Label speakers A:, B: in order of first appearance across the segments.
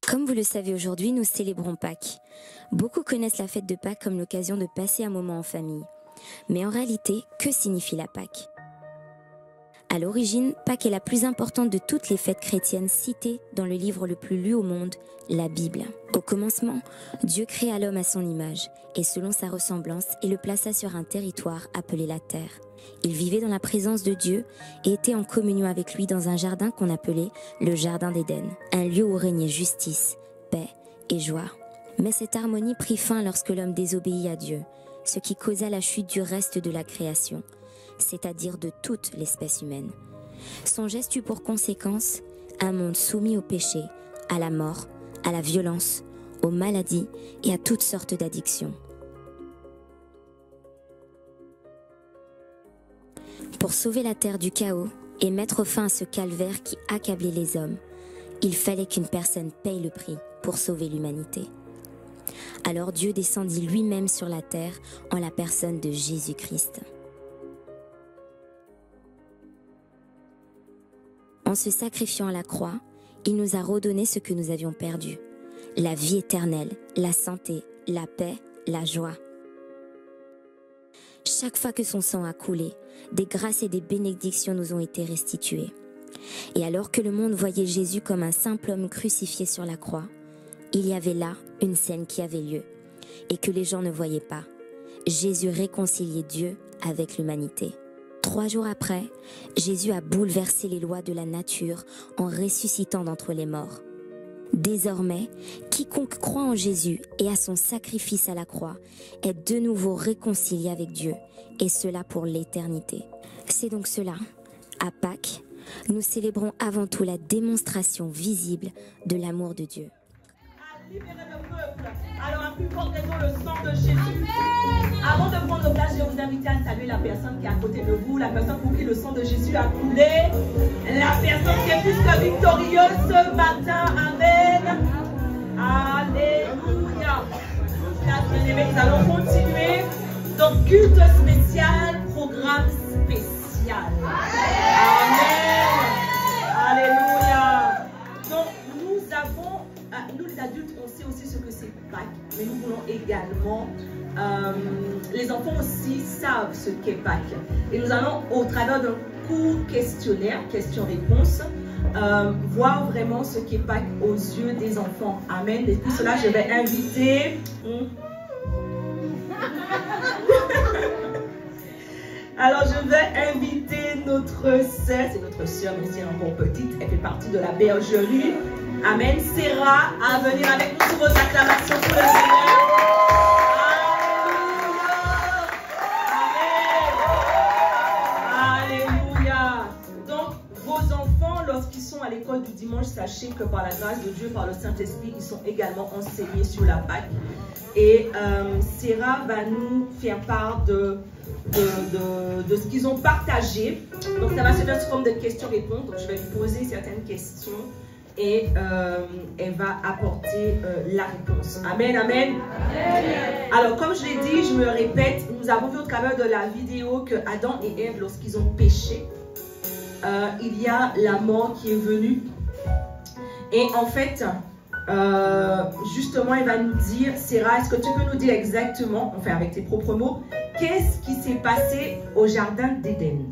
A: Comme vous le savez, aujourd'hui, nous célébrons Pâques. Beaucoup connaissent la fête de Pâques comme l'occasion de passer un moment en famille. Mais en réalité, que signifie la Pâques? À l'origine, Pâques est la plus importante de toutes les fêtes chrétiennes citées dans le livre le plus lu au monde, la Bible. Au commencement, Dieu créa l'homme à son image et selon sa ressemblance et le plaça sur un territoire appelé la terre. Il vivait dans la présence de Dieu et était en communion avec lui dans un jardin qu'on appelait le Jardin d'Éden, un lieu où régnait justice, paix et joie. Mais cette harmonie prit fin lorsque l'homme désobéit à Dieu, ce qui causa la chute du reste de la création, c'est-à-dire de toute l'espèce humaine. Son geste eut pour conséquence un monde soumis au péché, à la mort, à la violence, aux maladies et à toutes sortes d'addictions. Pour sauver la terre du chaos et mettre fin à ce calvaire qui accablait les hommes, il fallait qu'une personne paye le prix pour sauver l'humanité. Alors Dieu descendit lui-même sur la terre en la personne de Jésus-Christ. En se sacrifiant à la croix, il nous a redonné ce que nous avions perdu, la vie éternelle, la santé, la paix, la joie. Chaque fois que son sang a coulé, des grâces et des bénédictions nous ont été restituées. Et alors que le monde voyait Jésus comme un simple homme crucifié sur la croix, il y avait là une scène qui avait lieu et que les gens ne voyaient pas. Jésus réconciliait Dieu avec l'humanité. 3 jours après, Jésus a bouleversé les lois de la nature en ressuscitant d'entre les morts. Désormais, quiconque croit en Jésus et à son sacrifice à la croix est de nouveau réconcilié avec Dieu, et cela pour l'éternité. C'est donc cela, à Pâques, nous célébrons avant tout la démonstration visible de l'amour de Dieu.
B: À libérer le peuple, alors à plus forte raison le sang de Jésus. Avant de prendre le place, je vais vous inviter à saluer la personne qui est à côté de vous, la personne pour qui le sang de Jésus a coulé, la personne qui est plus que victorieuse ce matin. Amen. Alléluia. Bien-aimés, nous allons continuer. Donc, culte spécial, programme spécial. Amen. Alléluia. Donc, nous les adultes, on sait aussi ce que c'est Pâques, mais nous voulons également, les enfants aussi savent ce qu'est Pâques. Et nous allons, au travers d'un court questionnaire, question-réponse, voir vraiment ce qu'est Pâques aux yeux des enfants. Amen. Et pour cela, je vais inviter... Alors, je vais inviter notre sœur, c'est notre sœur, mais c'est encore petite, elle fait partie de la bergerie. Amen. Sarah, à venir avec nous sur vos acclamations pour le Seigneur. Alléluia. Donc, vos enfants, lorsqu'ils sont à l'école du dimanche, sachez que par la grâce de Dieu, par le Saint-Esprit, ils sont également enseignés sur la Pâques. Et Sarah va nous faire part de ce qu'ils ont partagé. Donc ça va se faire sous forme de questions-réponses. Donc je vais lui poser certaines questions et elle va apporter la réponse. Amen, amen. Alors comme je l'ai dit, je me répète, nous avons vu au travers de la vidéo que Adam et Ève, lorsqu'ils ont péché, il y a la mort qui est venue. Et en fait, justement, elle va nous dire, Sarah, est-ce que tu peux nous dire exactement, enfin avec tes propres mots, qu'est-ce qui s'est passé au jardin d'Éden?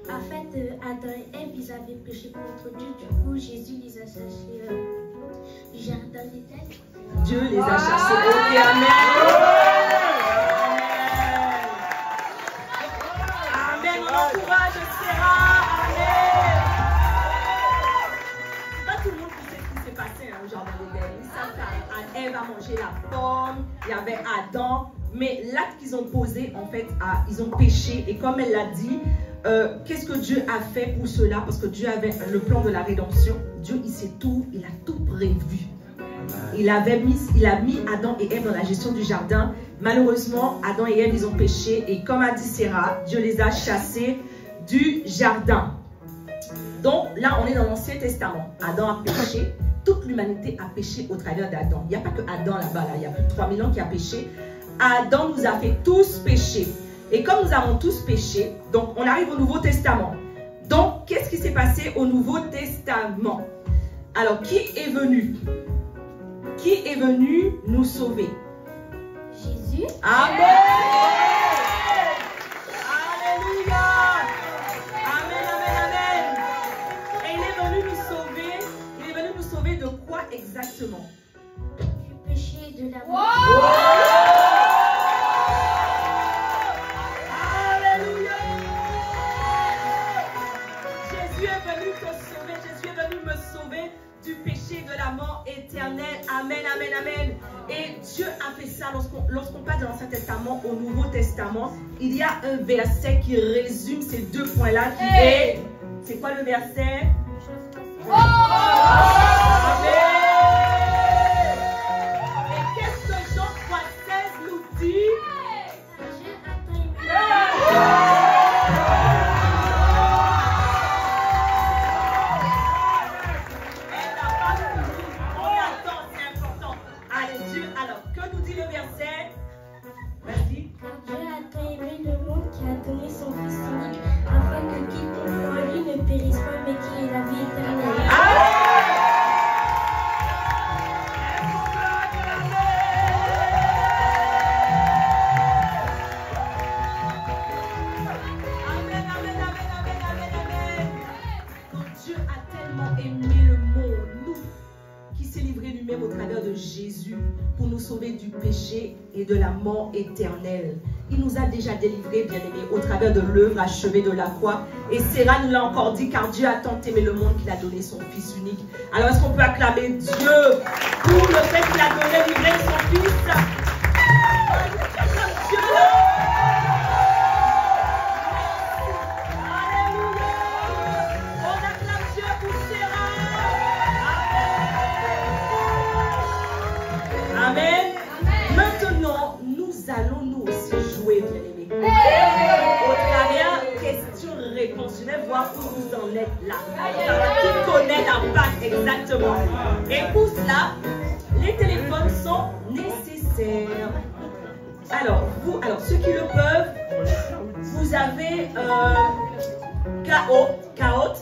C: En fait, Adam et Ève, ils avaient péché contre Dieu. Du coup, Jésus les a chassés du jardin d'Éden.
B: Dieu les a chassés. Ok, amen. Amen. On encourage Sarah. Amen. C'est pas tout le monde qui sait ce qui s'est passé au jardin d'Éden. Ils savent qu'Ève a mangé la pomme. Il y avait Adam. Mais l'acte qu'ils ont posé, en fait, ils ont péché. Et comme elle l'a dit, qu'est-ce que Dieu a fait pour cela? Parce que Dieu avait le plan de la rédemption. Dieu, il a tout prévu. Il a mis Adam et Ève dans la gestion du jardin. Malheureusement, Adam et Ève, ils ont péché. Et comme a dit Sarah, Dieu les a chassés du jardin. Donc là, on est dans l'Ancien Testament. Adam a péché. Toute l'humanité a péché au travers d'Adam. Il n'y a pas que Adam là-bas. Il y a plus de 3000 ans qui a péché. Adam nous a fait tous pécher. Et comme nous avons tous péché, donc on arrive au Nouveau Testament. Donc, qu'est-ce qui s'est passé au Nouveau Testament? Alors, qui est venu? Qui est venu nous sauver?
C: Jésus.
B: Amen. Alléluia. Amen, amen, amen. Et il est venu nous sauver. Il est venu nous sauver de quoi exactement?
C: Du péché et de la mort.
B: Alléluia. Jésus est venu te sauver. Jésus est venu me sauver du péché de la mort éternelle. Amen, amen, amen. Et Dieu a fait ça lorsqu'on passe de l'Ancien Testament au Nouveau Testament. Il y a un verset qui résume ces deux points-là qui est... C'est quoi le verset? Amen. Et qu'est-ce que Jean 3,16 nous dit?
C: Dieu a tant aimé le monde qui a donné son Fils unique, afin que quiconque en lui ne périsse pas, mais qui ait la vie éternelle.
B: Amen, amen, amen, amen, amen, amen. Donc Dieu a tellement aimé le monde, nous, qui s'est livré lui-même au travers de Jésus pour nous sauver du péché et de la mort éternelle. Il nous a déjà délivrés, bien-aimés, au travers de l'œuvre achevée de la croix. Et Sarah nous l'a encore dit, car Dieu a tant aimé le monde qu'il a donné son Fils unique. Alors, est-ce qu'on peut acclamer Dieu pour le fait qu'il a donné, livré son Fils? Dieu là. Alléluia. On acclame Dieu pour Sarah. Amen. Maintenant, nous allons nous aussi jouer, bien-aimés. Au travers questions-réponses. Je vais voir où vous en êtes là. Qui connaît la Pâque exactement. Et pour cela, les téléphones sont nécessaires. Alors, ceux qui le peuvent, vous avez Kahoot.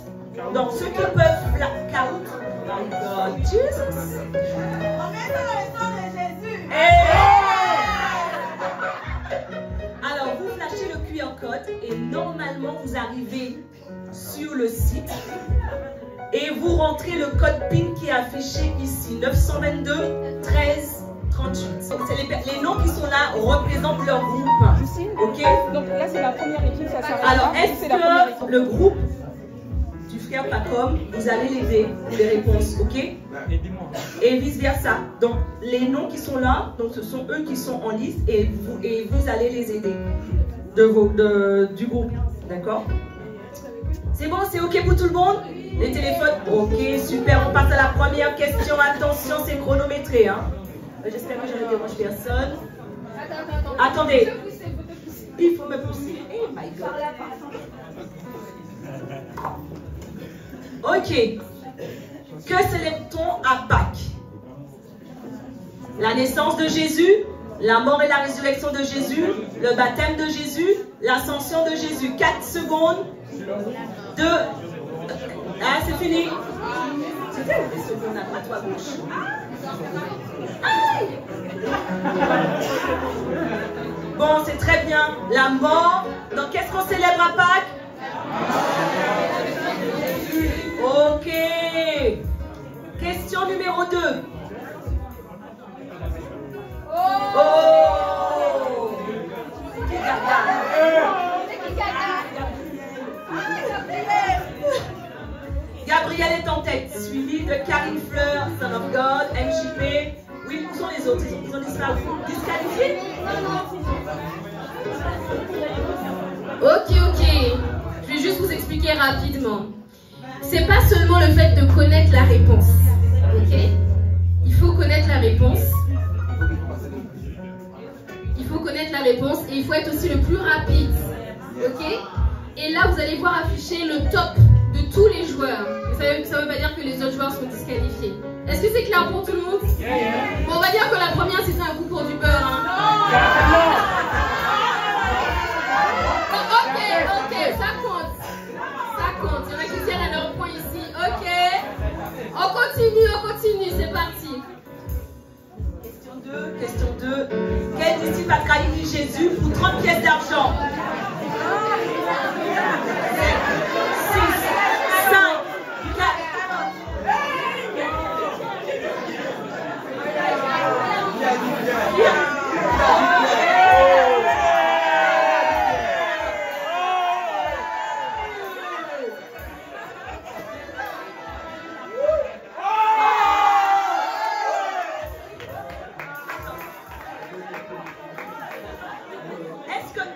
B: Donc, ceux qui peuvent, Kahoot. My God, Jesus. On est dans le sang de Jésus. Alors, vous flashez le QR code et normalement, vous arrivez sur le site et vous rentrez le code PIN qui est affiché ici, 922 13 38. Les noms qui sont là représentent leur groupe. Ok?
D: Donc là, c'est la première équipe, ça sert à
B: Alors,
D: rien.
B: est-ce que le groupe du frère Pacom, vous allez l'aider pour les réponses, ok? Et vice versa. Donc, les noms qui sont là, donc ce sont eux qui sont en liste et vous allez les aider du groupe, d'accord? C'est bon, c'est ok pour tout le monde? Les téléphones, ok, super. On passe à la première question. Attention, c'est chronométré, hein? J'espère que je ne dérange personne. Attendez. Il faut me pousser. Oh my God. Ok. Que célèbre-t-on à Pâques? La naissance de Jésus, la mort et la résurrection de Jésus, le baptême de Jésus, l'ascension de Jésus. 4 secondes. 2. Ah, c'est fini. C'était où les secondes à toi gauche? Aïe. Bon, c'est très bien. La mort. Donc, qu'est-ce qu'on célèbre à Pâques? Ok. Question numéro 2. Oh. Gabriel est en tête, suivi de Karine Fleur, Son of God, MJP. Oui, où sont les autres? Ils ont disparu. Disqualifiés?
E: Ok. Je vais juste vous expliquer rapidement. C'est pas seulement le fait de connaître la réponse. Ok? Il faut connaître la réponse. Il faut connaître la réponse et il faut être aussi le plus rapide. Ok? Et là, vous allez voir afficher le top de tous les joueurs. Ça veut pas dire que les autres joueurs sont disqualifiés. Est-ce que c'est clair pour tout le monde? Bon, on va dire que la première, c'était un coup pour du beurre. Hein. Ok, ça compte. Il y en a qui tiennent à leur point ici. Ok. On continue. on continue, c'est parti.
B: Question 2. Quel disciple a trahi Jésus pour 30 pièces d'argent? 6, 5, 4.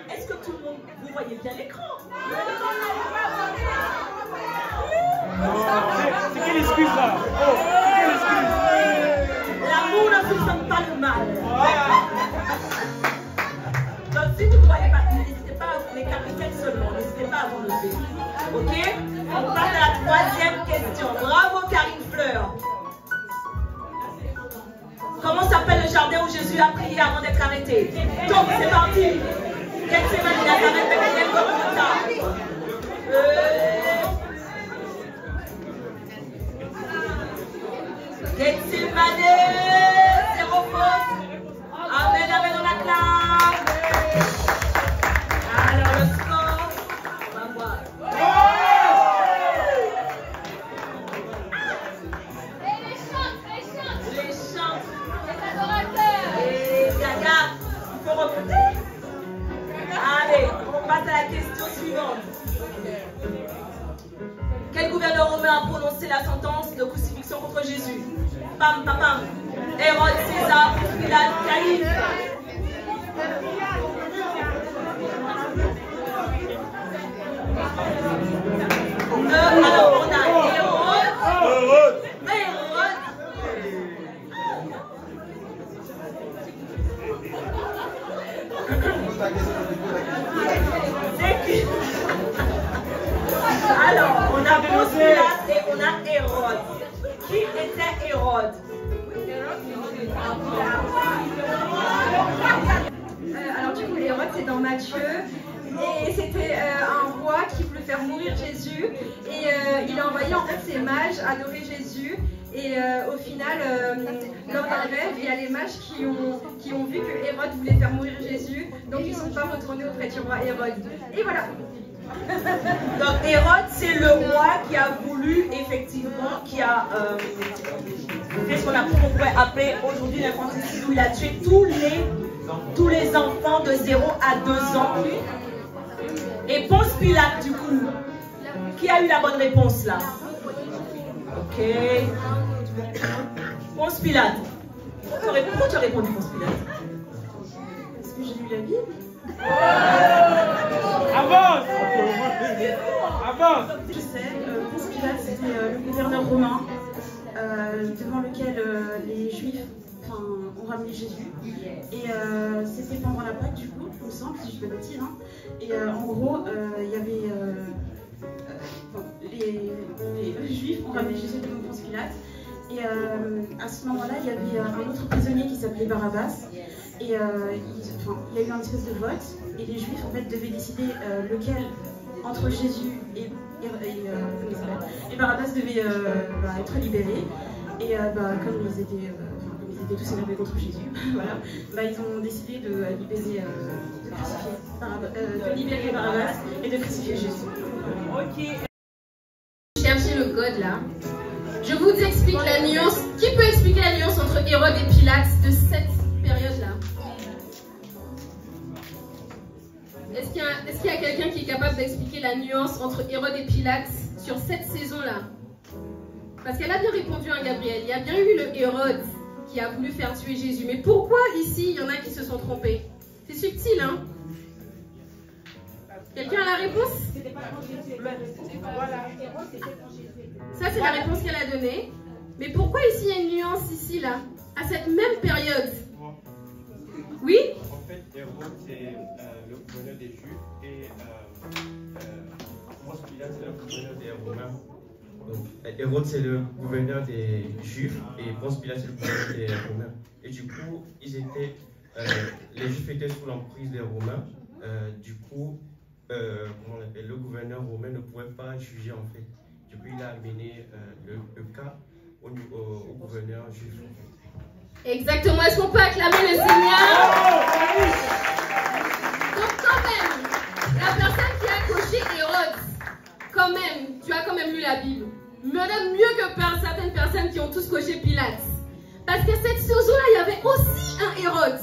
B: Est-ce que tout le monde, vous voyez bien l'écran?
F: C'est quelle excuse là? Oh, c'est quelle excuse?
B: L'amour ne soupçonne pas le mal. Donc si vous ne voyez pas, n'hésitez pas, les capitaines seulement, n'hésitez pas à vous lever. Ok? On passe à la troisième question. Bravo Karine Fleur. Comment s'appelle le jardin où Jésus a prié avant d'être arrêté? Donc c'est parti. Gethsemane, Nazareth, Bethléem, Golgotha. Gethsemane, zéro faute. Amen, amen, on acclame. Alors le score, on va voir. Les chants, les adorateurs. Et Gaga, il faut recruter. Allez, on passe à la question suivante. Quel gouverneur romain a prononcé la sentence de crucifixion contre Jésus? Pam, pam, pam. Hérode, César, Pilate, Caïphe. Alors, on a Hérode. Alors, on a Ponce Pilate et on a Hérode. Qui était Hérode?
G: Alors du coup, Hérode, c'est dans Matthieu. Et c'était un roi qui voulait faire mourir Jésus. Et il a envoyé en fait ses mages adorer Jésus. Et au final, lors d'un rêve, il y a les mages qui ont vu que Hérode voulait faire mourir Jésus. Donc ils ne sont pas retournés auprès du roi Hérode. Et voilà.
B: Donc Hérode, c'est le roi qui a voulu, effectivement, qui a fait ce qu'on pourrait appeler aujourd'hui l'infanticide, où il a tué tous les enfants de 0 à 2 ans. Et Ponce Pilate, du coup, qui a eu la bonne réponse là? Ok. Ponce Pilate. Pourquoi tu as répondu Ponce Pilate?
G: Parce que j'ai lu la Bible.
F: Avance! Avance!
G: Je sais, Ponce Pilate, c'était le gouverneur romain devant lequel les Juifs ont ramené Jésus. Et c'était pendant la Pâque, du coup, il me semble, si je ne fais pas de bêtises. Hein. Et en gros, il y avait. Les Juifs ont ramené Jésus devant Ponce Pilate. Et à ce moment-là, il y avait un autre prisonnier qui s'appelait Barabbas. Et il y a eu un espèce de vote. Et les Juifs, en fait, devaient décider lequel, entre Jésus et Barabbas, devait être libéré. Et comme ils étaient tous énervés contre Jésus, voilà, ils ont décidé de libérer Barabbas et de crucifier Jésus.
B: Ok.
E: Cherchez le code là. Je vous explique la nuance. Qui peut expliquer la nuance entre Hérode et Pilate de cette période-là? Est-ce qu'il y a quelqu'un qui est capable d'expliquer la nuance entre Hérode et Pilate sur cette saison-là? Parce qu'elle a bien répondu à Gabriel. Il y a bien eu le Hérode qui a voulu faire tuer Jésus. Mais pourquoi ici, il y en a qui se sont trompés? C'est subtil, hein? Quelqu'un a la réponse? Ça, c'est la réponse qu'elle a donnée. Mais pourquoi ici, il y a une nuance ici, là, à cette même période? Oui?
H: En fait, Hérode, c'est le gouverneur des Juifs et Ponce Pilate, c'est le gouverneur des Romains. Donc, Hérode, c'est le gouverneur des Juifs et Ponce Pilate, c'est le gouverneur des Romains. Et du coup, les Juifs étaient sous l'emprise des Romains. Du coup, comment on appelle, le gouverneur romain ne pouvait pas juger en fait. Du coup, il a amené le cas au gouverneur juif.
E: Exactement. Est-ce qu'on peut acclamer le Seigneur? Donc quand même, la personne qui a coché Hérode, quand même, tu as quand même lu la Bible. Même mieux que certaines personnes qui ont tous coché Pilate. Parce que cette saison-là, il y avait aussi un Hérode.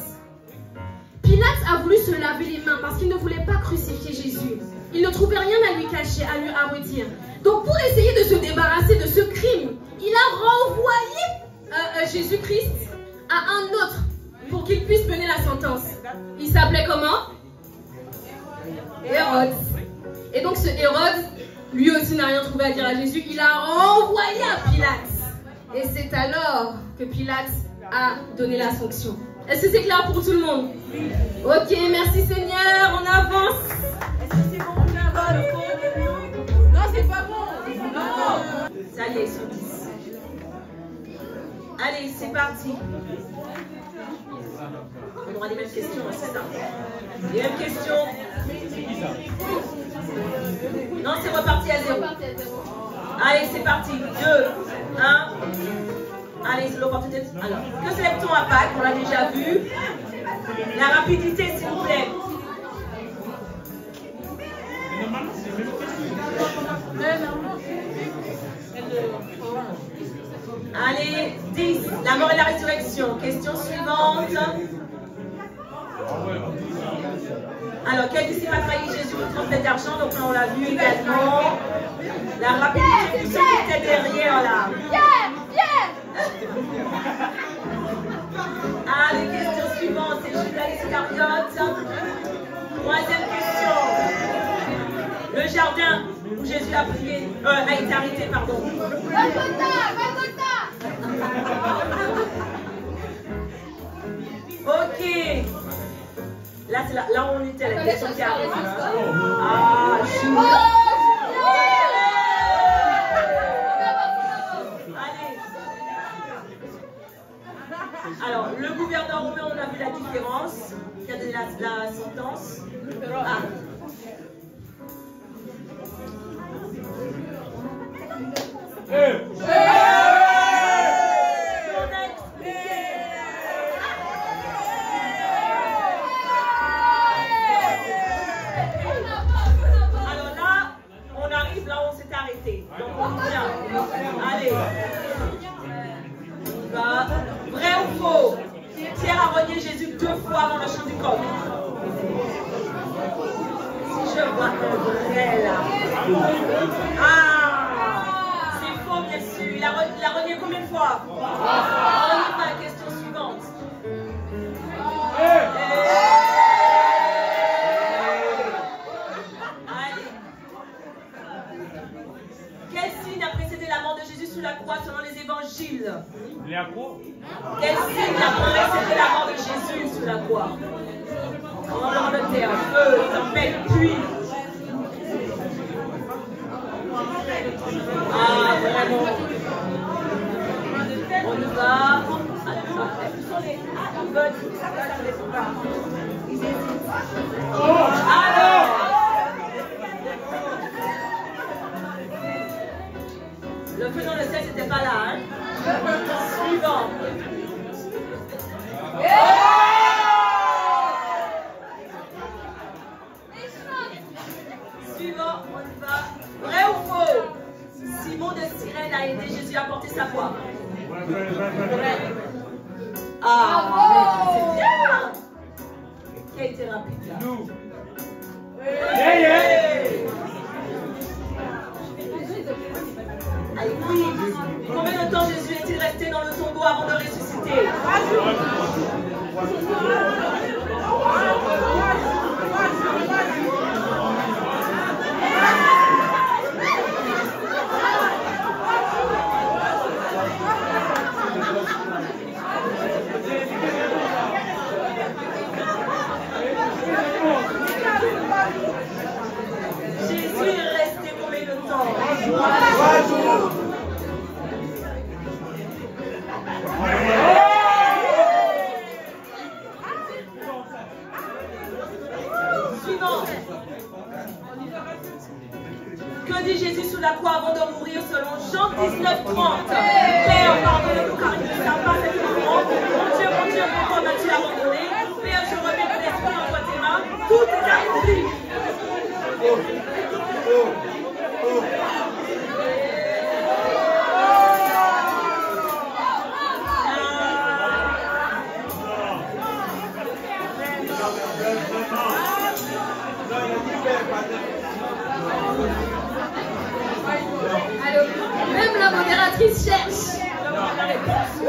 E: Pilate a voulu se laver les mains parce qu'il ne voulait pas crucifier Jésus. Il ne trouvait rien à lui cacher, à redire. Donc pour essayer de se débarrasser de ce crime, il a renvoyé Jésus-Christ à un autre pour qu'il puisse mener la sentence. Il s'appelait comment? Hérode. Et donc ce Hérode, lui aussi n'a rien trouvé à dire à Jésus. Il a renvoyé à Pilate. Et c'est alors que Pilate a donné la sanction. Est-ce que c'est clair pour tout le monde? Ok, merci Seigneur, on avance.
B: Est-ce que c'est bon?
D: Non, c'est pas bon.
B: Non. Ça y est, ils sont 10. Allez, c'est parti. On aura les mêmes questions, c'est ça. Les mêmes questions. Non, c'est reparti à 0. Allez, c'est parti. 2, 1. Allez, c'est l'opportunité. Alors, que célèbre-t-on à Pâques? On l'a déjà vu. La rapidité, s'il vous plaît. Allez, 10. La mort et la résurrection. Question suivante. Alors, quel disciple a trahi Jésus pour 30 pièces d'argent? Donc là, on l'a vu également. La rapidité de ceux qui étaient derrière là. Allez, question suivante. C'est Judas Iscariote. Troisième question. Le jardin où Jésus a prié, a été arrêté, pardon. Ok. Là, c'est là où on était, la question qui arrive. Ah, Judas. Allez. Alors, le gouverneur romain, on a vu la différence. Qui a donné la sentence. Ah. Alors là, on arrive là où on s'est arrêté. Donc on vient. Allez. On va. Vrai ou faux? Pierre a renié Jésus 2 fois avant le chant du coq. Si je vois un vrai là. Ah! C'est faux, bien sûr. Il a renié combien de fois? On y va, question suivante. Allez. Quel signe a précédé la mort de Jésus sous la croix selon les évangiles?
F: La croix?
B: Quel signe a précédé la mort de Jésus sous la croix? Tremblement de terre, feu, tempête, pluie. Ah, vraiment. On y va. Alors. Le feu dans le ciel, c'était pas là, hein? Suivant. Suivant, on y va. Vrai ou faux? Simon de Cyrène a aidé Jésus à porter sa foi. Ah, c'est bien. Qui a été rapide là?
F: Nous.
B: Allez, oui. Combien de temps Jésus est-il resté dans le tombeau avant de ressusciter? 3 jours. Jésus est resté combien de temps? 3 jours. la réponse.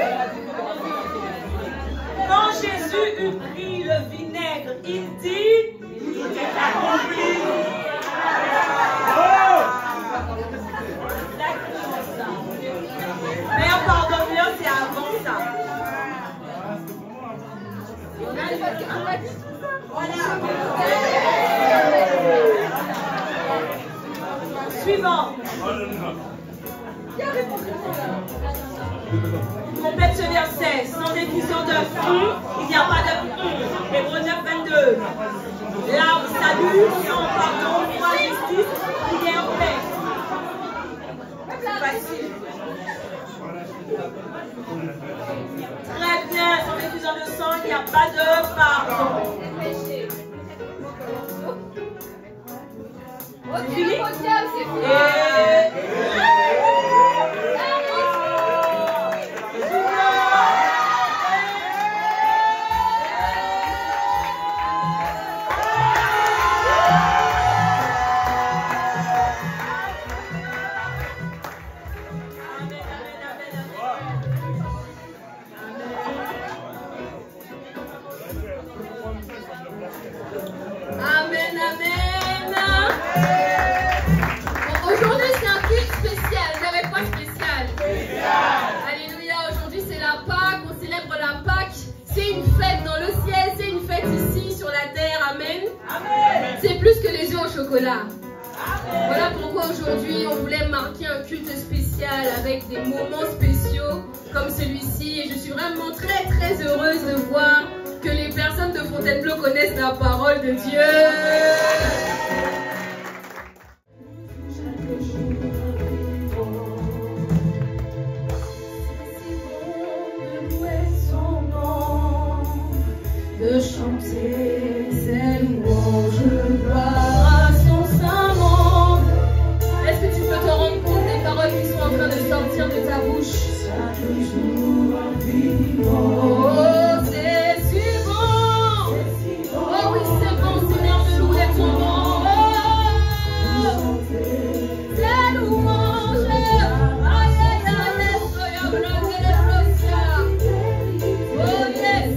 B: Quand Jésus eut pris le vinaigre, il dit, tout est accompli. Mais pardonne-le, c'est avant ça. Suivant. Complète ce verset. Sans effusion de il n'y a pas de Hébreux 9, 22. Là, salut, sans pardon, foi, justice, prière, paix. C'est facile. Très bien, sans effusion de sang, il n'y a pas de pardon.
E: Ok, fini? Amen, amen. Bon, aujourd'hui, c'est un culte spécial. Vous savez quoi spécial? Alléluia. Aujourd'hui, c'est la Pâque. On célèbre la Pâque. C'est une fête dans le ciel. C'est une fête ici sur la terre. Amen. C'est plus que les œufs au chocolat. Voilà pourquoi aujourd'hui, on voulait marquer un culte spécial avec des moments spéciaux comme celui-ci. Et je suis vraiment très, très heureuse de voir que les personnes de Fontainebleau connaissent la parole de Dieu. De chanter ses louanges, gloire à son saint nom. Est-ce que tu peux te rendre compte des paroles qui sont en train de sortir de ta bouche? Oh, c'est si bon. Oh oui, c'est bon, Seigneur, de louer ton nom. Oh, c'est louange. Aïe, aïe, aïe, soya, blanque, les rosières. Oh, yes.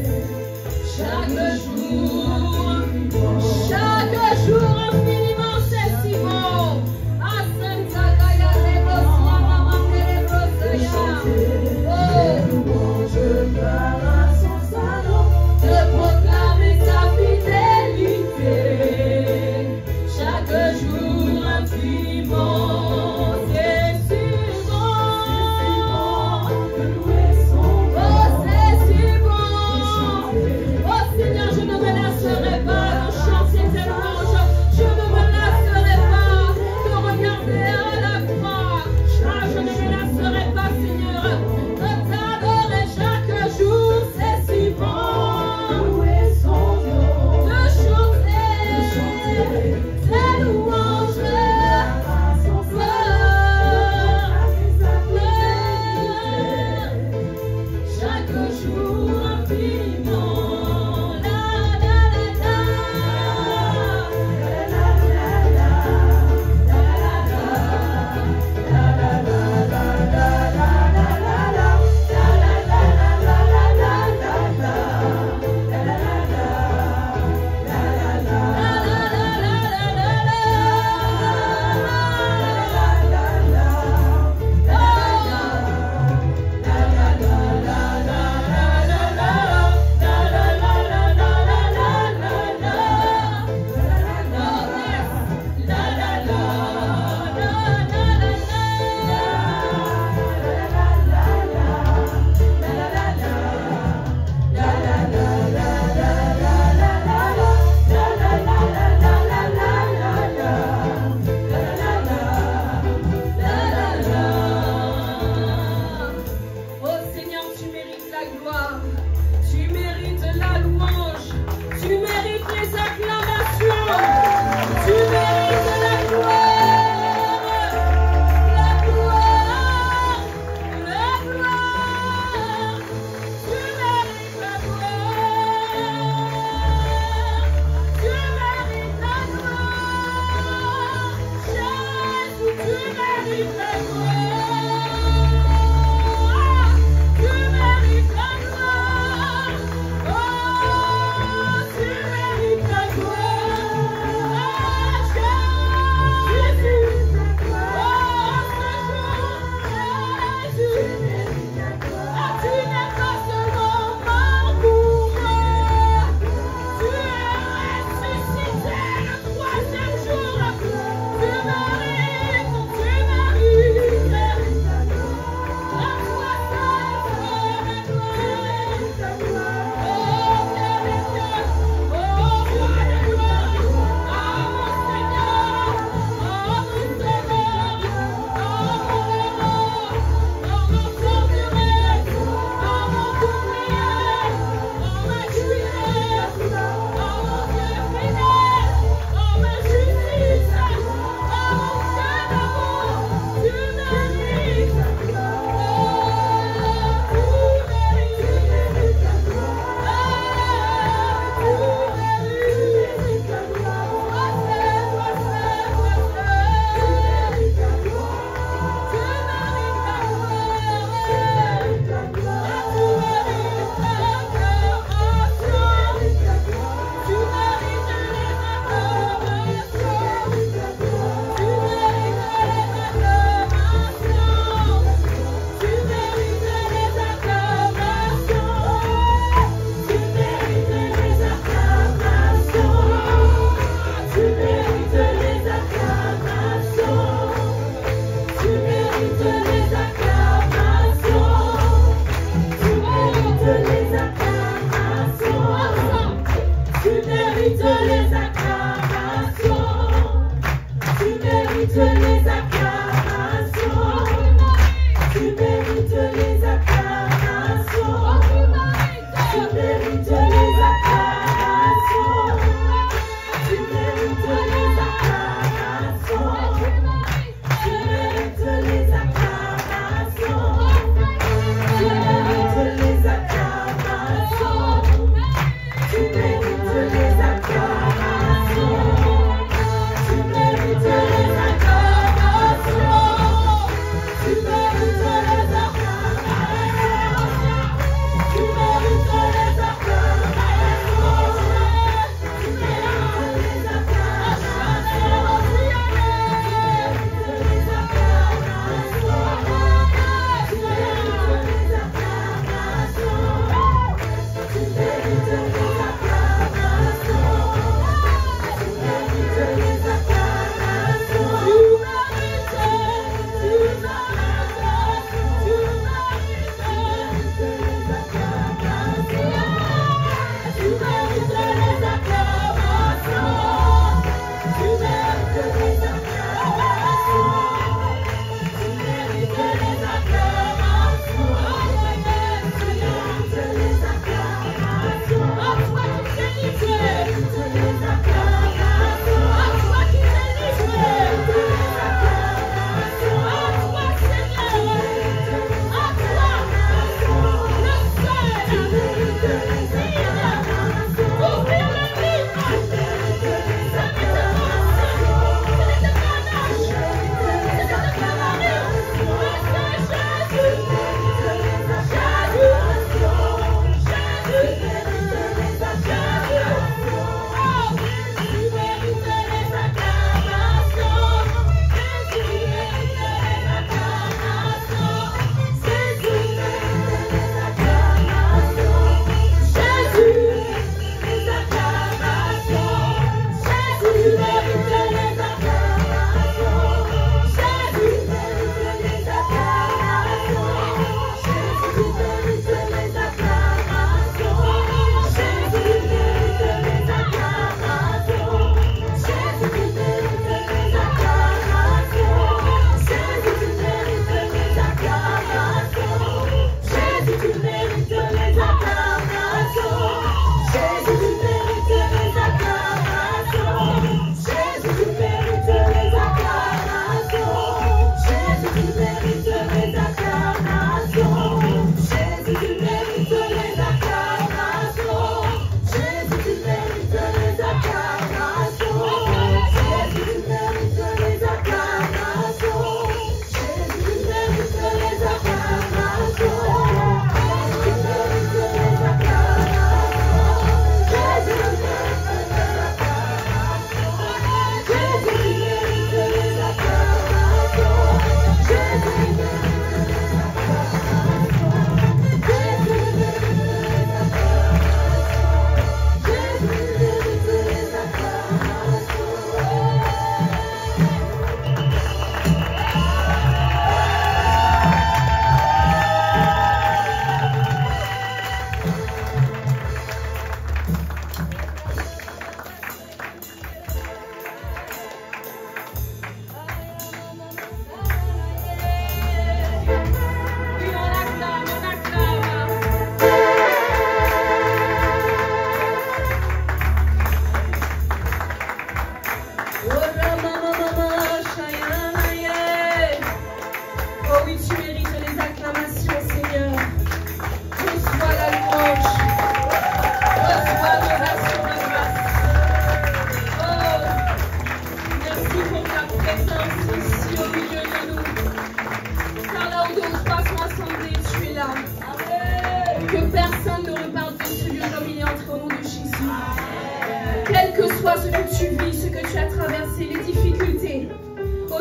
E: Chaque jour infiniment c'est si bon. Ah, Santa Gaia, les rosières, maman, les rosières. Oh, je parle à son salon de proclamer sa fidélité. Chaque jour infiniment c'est si bon. De louer son nom. Oh, c'est si bon. Oh Seigneur, je ne me lasserai pas de chanter tes louanges. Je ne me lasserai pas de regarder à la croix. Ah, je ne me lasserai pas, Seigneur, de t'adorer chaque jour. C'est si bon. Louer son nom. De chanter tes louanges. Chaque jour infiniment. La la la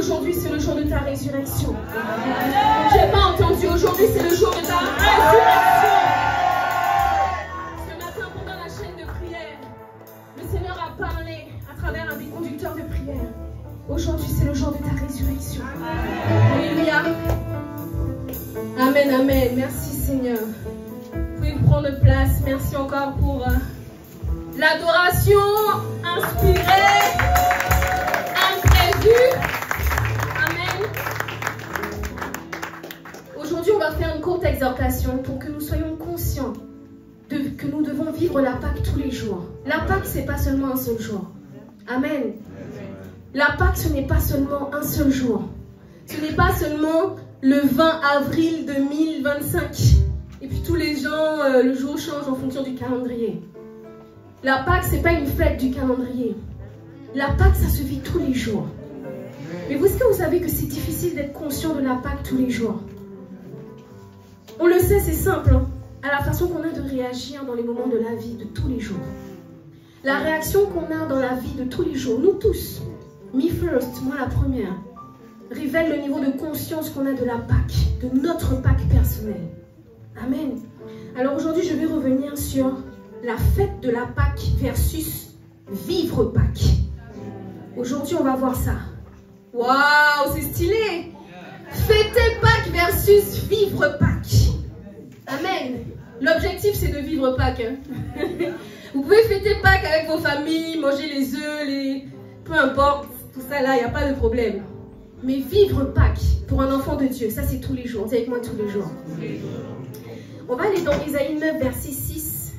E: aujourd'hui c'est le jour de ta résurrection. J'ai pas entendu, aujourd'hui c'est le jour de ta résurrection. Ce matin pendant la chaîne de prière, le Seigneur a parlé à travers un des conducteurs de prière. Aujourd'hui c'est le jour de ta résurrection. Alléluia. Amen, amen. Merci Seigneur. Vous pouvez prendre place. Merci encore pour l'adoration inspirée, imprévue. Amen. Aujourd'hui, on va faire une courte exhortation pour que nous soyons conscients que nous devons vivre la Pâque tous les jours. La Pâque, ce n'est pas seulement un seul jour. Amen. La Pâque, ce n'est pas seulement un seul jour. Ce n'est pas seulement le 20 avril 2025. Et puis tous les gens, le jour change en fonction du calendrier. La Pâque, ce n'est pas une fête du calendrier. La Pâque, ça se vit tous les jours. Mais est-ce que vous savez que c'est difficile d'être conscient de la Pâque tous les jours? On le sait, c'est simple, hein, à la façon qu'on a de réagir dans les moments de la vie de tous les jours. La réaction qu'on a dans la vie de tous les jours, nous tous, me first, moi la première, révèle le niveau de conscience qu'on a de la Pâque, de notre Pâque personnelle. Amen. Alors aujourd'hui, je vais revenir sur la fête de la Pâque versus vivre Pâque. Aujourd'hui, on va voir ça. Waouh, c'est stylé. Fêter Pâques versus vivre Pâques. Amen. L'objectif, c'est de vivre Pâques. Hein. Vous pouvez fêter Pâques avec vos familles, manger les œufs, peu importe, tout ça là, il n'y a pas de problème. Mais vivre Pâques pour un enfant de Dieu, ça c'est tous les jours. C'est avec moi tous les jours. On va aller dans Ésaïe 9, verset 6.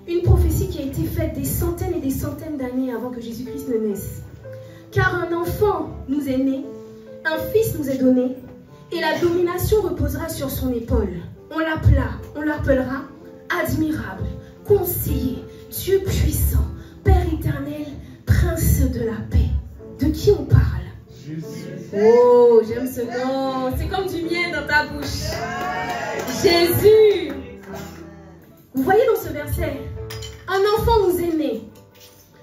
E: Une prophétie qui a été faite des centaines et des centaines d'années avant que Jésus-Christ ne naisse. Car un enfant nous est né, un fils nous est donné, et la domination reposera sur son épaule. On l'appellera admirable, conseiller, Dieu puissant, Père éternel, prince de la paix. De qui on parle? Oh, j'aime ce nom. C'est comme du miel dans ta bouche. Jésus. Vous voyez dans ce verset, un enfant nous est né.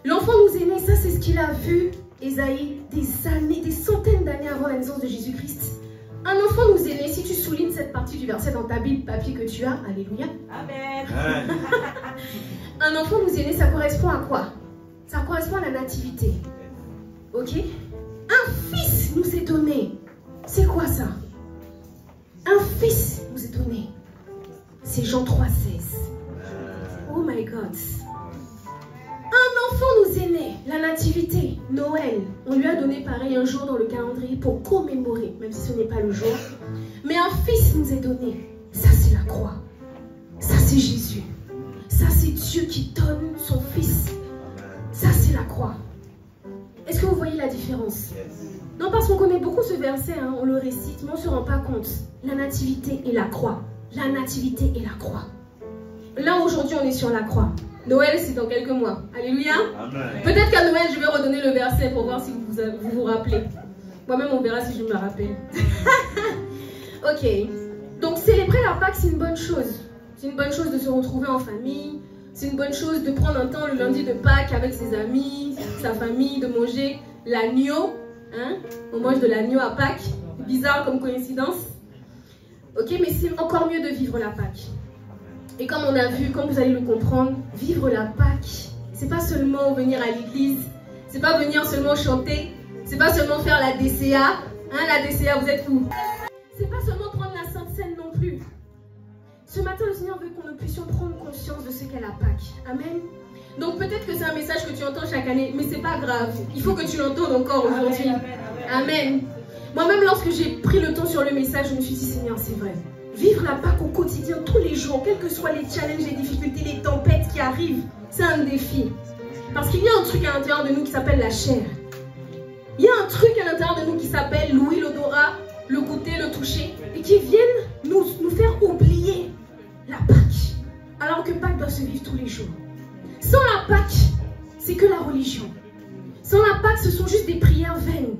E: L'enfant nous est né, ça c'est ce qu'il a vu, Ésaïe, des années, des centaines d'années avant la naissance de Jésus-Christ. Un enfant nous est né, si tu soulignes cette partie du verset dans ta Bible, papier que tu as, alléluia. Amen. Un enfant nous est né, ça correspond à quoi? Ça correspond à la nativité. Ok? Un fils nous est donné. C'est quoi ça? Un fils nous est donné. C'est Jean 3,16. Oh my God. Un enfant nous est né. La nativité, Noël. On lui a donné pareil un jour dans le calendrier pour commémorer, même si ce n'est pas le jour. Mais un fils nous est donné. Ça c'est la croix. Ça c'est Jésus. Ça c'est Dieu qui donne son fils. Ça c'est la croix. Est-ce que vous voyez la différence? Non, parce qu'on connaît beaucoup ce verset, hein, on le récite, mais on ne se rend pas compte. La nativité et la croix. La nativité et la croix. Là, aujourd'hui, on est sur la croix. Noël, c'est dans quelques mois. Alléluia. Peut-être qu'à Noël, je vais redonner le verset pour voir si vous vous rappelez. Moi-même, on verra si je me rappelle. Ok. Donc, célébrer la Pâque, c'est une bonne chose. C'est une bonne chose de se retrouver en famille. C'est une bonne chose de prendre un temps le lundi de Pâques avec ses amis, sa famille, de manger l'agneau. Hein? On mange de l'agneau à Pâques. Bizarre comme coïncidence. Ok, mais c'est encore mieux de vivre la Pâque. Et comme on a vu, comme vous allez le comprendre, vivre la Pâque, c'est pas seulement venir à l'église, c'est pas venir seulement chanter, c'est pas seulement faire la DCA. Hein, la DCA, vous êtes fous. C'est pas seulement prendre la Sainte Seine non plus. Ce matin, le Seigneur veut que nous puissions prendre conscience de ce qu'est la Pâque. Amen. Donc peut-être que c'est un message que tu entends chaque année, mais c'est pas grave. Il faut que tu l'entendes encore aujourd'hui. Amen. Moi-même, lorsque j'ai pris le temps sur le message, je me suis dit, Seigneur, c'est vrai. Vivre la Pâque au quotidien, tous les jours, quels que soient les challenges, les difficultés, les tempêtes qui arrivent, c'est un défi. Parce qu'il y a un truc à l'intérieur de nous qui s'appelle la chair. Il y a un truc à l'intérieur de nous qui s'appelle l'ouïe, l'odorat, le goûter, le toucher, et qui viennent nous faire oublier la Pâque. Alors que Pâque doit se vivre tous les jours. Sans la Pâque, c'est que la religion. Sans la Pâque, ce sont juste des prières vaines.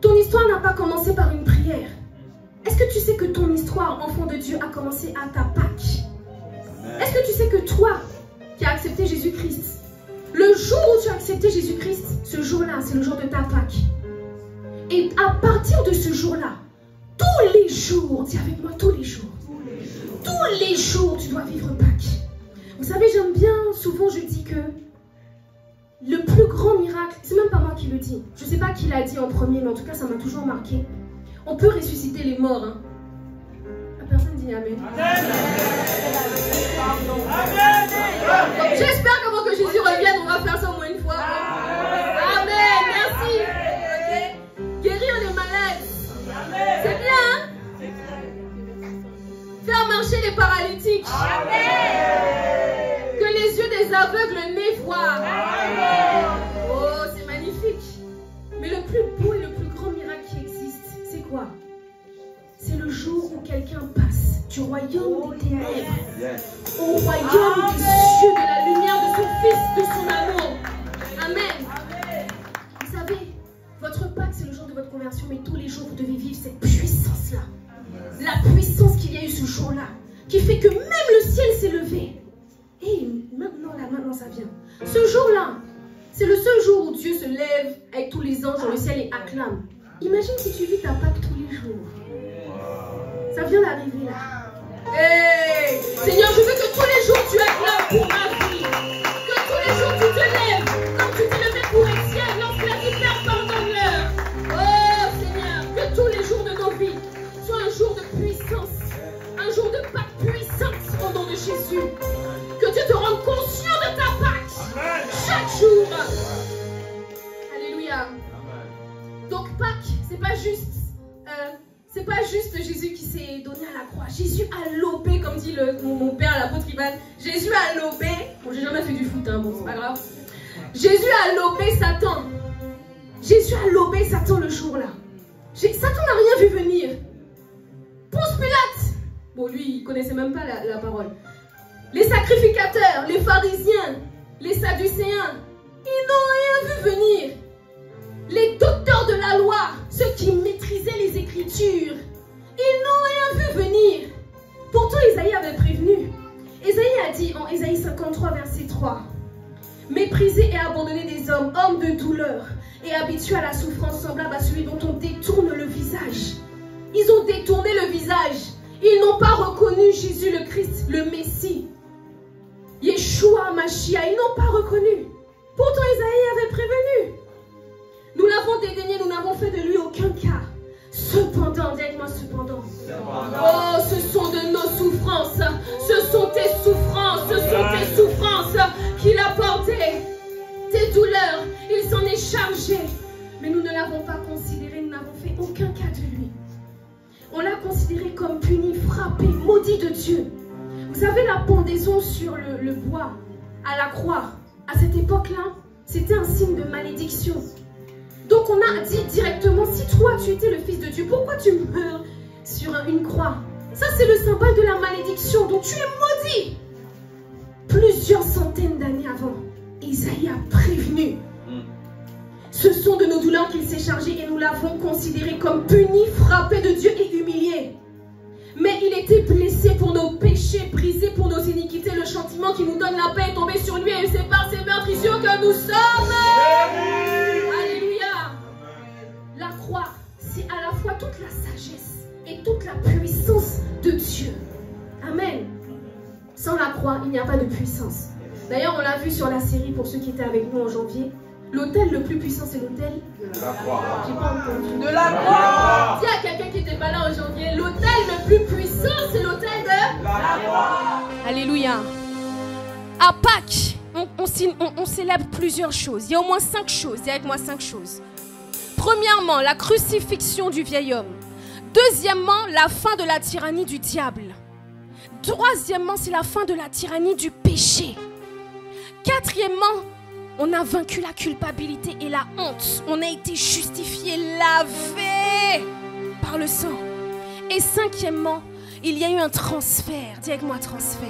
E: Ton histoire n'a pas commencé par une prière. Est-ce que tu sais que ton histoire, enfant de Dieu, a commencé à ta Pâque? Est-ce que tu sais que toi, qui as accepté Jésus-Christ, le jour où tu as accepté Jésus-Christ, ce jour-là, c'est le jour de ta Pâque. Et à partir de ce jour-là, tous les jours, dis avec moi, tous les jours, tu dois vivre Pâques. Vous savez, j'aime bien, souvent je dis que le plus grand miracle, c'est même pas moi qui le dis. Je sais pas qui l'a dit en premier, mais en tout cas, ça m'a toujours marqué. On peut ressusciter les morts. Hein. La personne dit Amen. J'espère qu'avant que Jésus revienne, on va faire ça au moins une fois. Amen, merci. Okay. Guérir les malades. C'est bien, hein? Faire marcher les paralytiques. Que les yeux des aveugles n'aient voir. Oh, c'est magnifique. Mais le plus beau et le plus grand miracle qui existe, c'est quoi? C'est le jour où quelqu'un passe du royaume des ténèbres au royaume des cieux, de la lumière de son Fils, de son amour. Amen. Vous savez, votre Pâques, c'est le jour de votre conversion, mais tous les jours, vous devez vivre cette puissance-là. La puissance qu'il y a eu ce jour-là, qui fait que même le ciel s'est levé. Et maintenant, ça vient. Ce jour-là, c'est le seul jour où Dieu se lève avec tous les anges dans le ciel et acclame. Imagine si tu vis ta Pâques tous les jours. Ça vient d'arriver là. Hey, Seigneur, je veux que tous les jours tu acclames pour ma vie. Que tous les jours tu te lèves, comme tu t'es levé pour Étienne lorsqu'il a dit Père, pardonne-leur. Oh Seigneur, que tous les jours de nos vies soient un jour de puissance, un jour de Pâques puissante au nom de Jésus. Que Dieu te rende conscient de ta Pâques chaque jour. Alléluia. Donc Pâques, c'est pas juste Jésus qui s'est donné à la croix. Jésus a lobé, comme dit mon père, l'apôtre Ivan. Jésus a lobé. Bon, j'ai jamais fait du foot, hein, bon, c'est pas grave. Jésus a lobé Satan. Jésus a lobé Satan le jour-là. Satan n'a rien vu venir. Ponce Pilate. Bon, lui, il connaissait même pas la parole. Les sacrificateurs, les pharisiens, les sadducéens, ils n'ont rien vu venir. Les docteurs de la loi, ceux qui maîtrisaient les Écritures, ils n'ont rien vu venir. Pourtant, Isaïe avait prévenu. Isaïe a dit en Isaïe 53, verset 3, « Méprisés et abandonnés des hommes, hommes de douleur, et habitués à la souffrance semblable à celui dont on détourne le visage. » Ils ont détourné le visage. Ils n'ont pas reconnu Jésus le Christ, le Messie. Yeshua, Mashiach, ils n'ont pas reconnu. Pourtant, Isaïe avait prévenu. Nous l'avons dédaigné, nous n'avons fait de lui aucun cas. Cependant, dites-moi cependant. Oh, ce sont de nos souffrances. Ce sont tes souffrances qu'il a portées. Tes douleurs, il s'en est chargé. Mais nous ne l'avons pas considéré, nous n'avons fait aucun cas de lui. On l'a considéré comme puni, frappé, maudit de Dieu. Vous savez, la pendaison sur le bois, à la croix, à cette époque-là, c'était un signe de malédiction. Donc on a dit directement, si toi tu étais le Fils de Dieu, pourquoi tu meurs sur une croix? Ça c'est le symbole de la malédiction, donc tu es maudit. Plusieurs centaines d'années avant, Isaïe a prévenu. Ce sont de nos douleurs qu'il s'est chargé et nous l'avons considéré comme puni, frappé de Dieu et humilié. Mais il était blessé pour nos péchés, brisé pour nos iniquités. Le châtiment qui nous donne la paix est tombé sur lui et c'est par ses meurtrissures que nous sommes. Alléluia. La croix, c'est à la fois toute la sagesse et toute la puissance de Dieu. Amen. Sans la croix, il n'y a pas de puissance. D'ailleurs, on l'a vu sur la série pour ceux qui étaient avec nous en janvier. L'autel le plus puissant, c'est l'autel de la croix. J'ai pas entendu. De la croix. Dis à quelqu'un qui n'était pas là en janvier, l'autel le plus puissant, c'est l'autel de la croix.
I: Alléluia. À Pâques, on célèbre plusieurs choses. Il y a au moins 5 choses. Dis avec moi 5 choses. Premièrement, la crucifixion du vieil homme. Deuxièmement, la fin de la tyrannie du diable. Troisièmement, c'est la fin de la tyrannie du péché. Quatrièmement, on a vaincu la culpabilité et la honte. On a été justifié, lavé par le sang. Et cinquièmement, il y a eu un transfert. Dis avec moi transfert.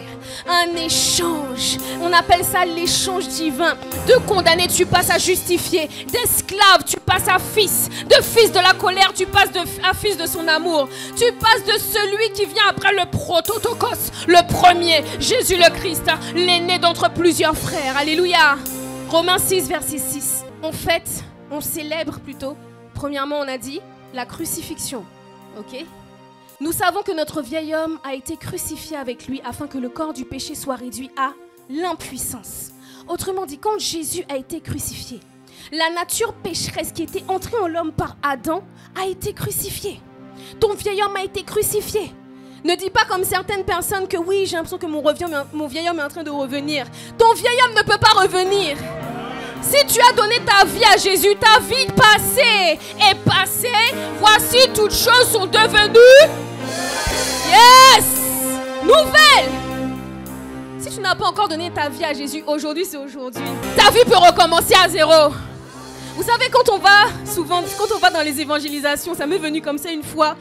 I: Un échange. On appelle ça l'échange divin. De condamné, tu passes à justifié. D'esclave, tu passes à fils. De fils de la colère, tu passes à fils de son amour. Tu passes de celui qui vient après le prototokos, le premier, Jésus le Christ, l'aîné d'entre plusieurs frères. Alléluia. Romains 6, verset 6. On fête, on célèbre plutôt Premièrement, on a dit la crucifixion. Ok? Nous savons que notre vieil homme a été crucifié avec lui afin que le corps du péché soit réduit à l'impuissance. Autrement dit, quand Jésus a été crucifié, la nature pécheresse qui était entrée en l'homme par Adam a été crucifiée. Ton vieil homme a été crucifié. Ne dis pas comme certaines personnes que oui, j'ai l'impression que mon vieil homme est en train de revenir. Ton vieil homme ne peut pas revenir. Si tu as donné ta vie à Jésus, ta vie passée est passée. Voici toutes choses sont devenues nouvelles. Si tu n'as pas encore donné ta vie à Jésus, aujourd'hui c'est aujourd'hui. Ta vie peut recommencer à zéro. Vous savez, quand on va dans les évangélisations, ça m'est venu comme ça une fois.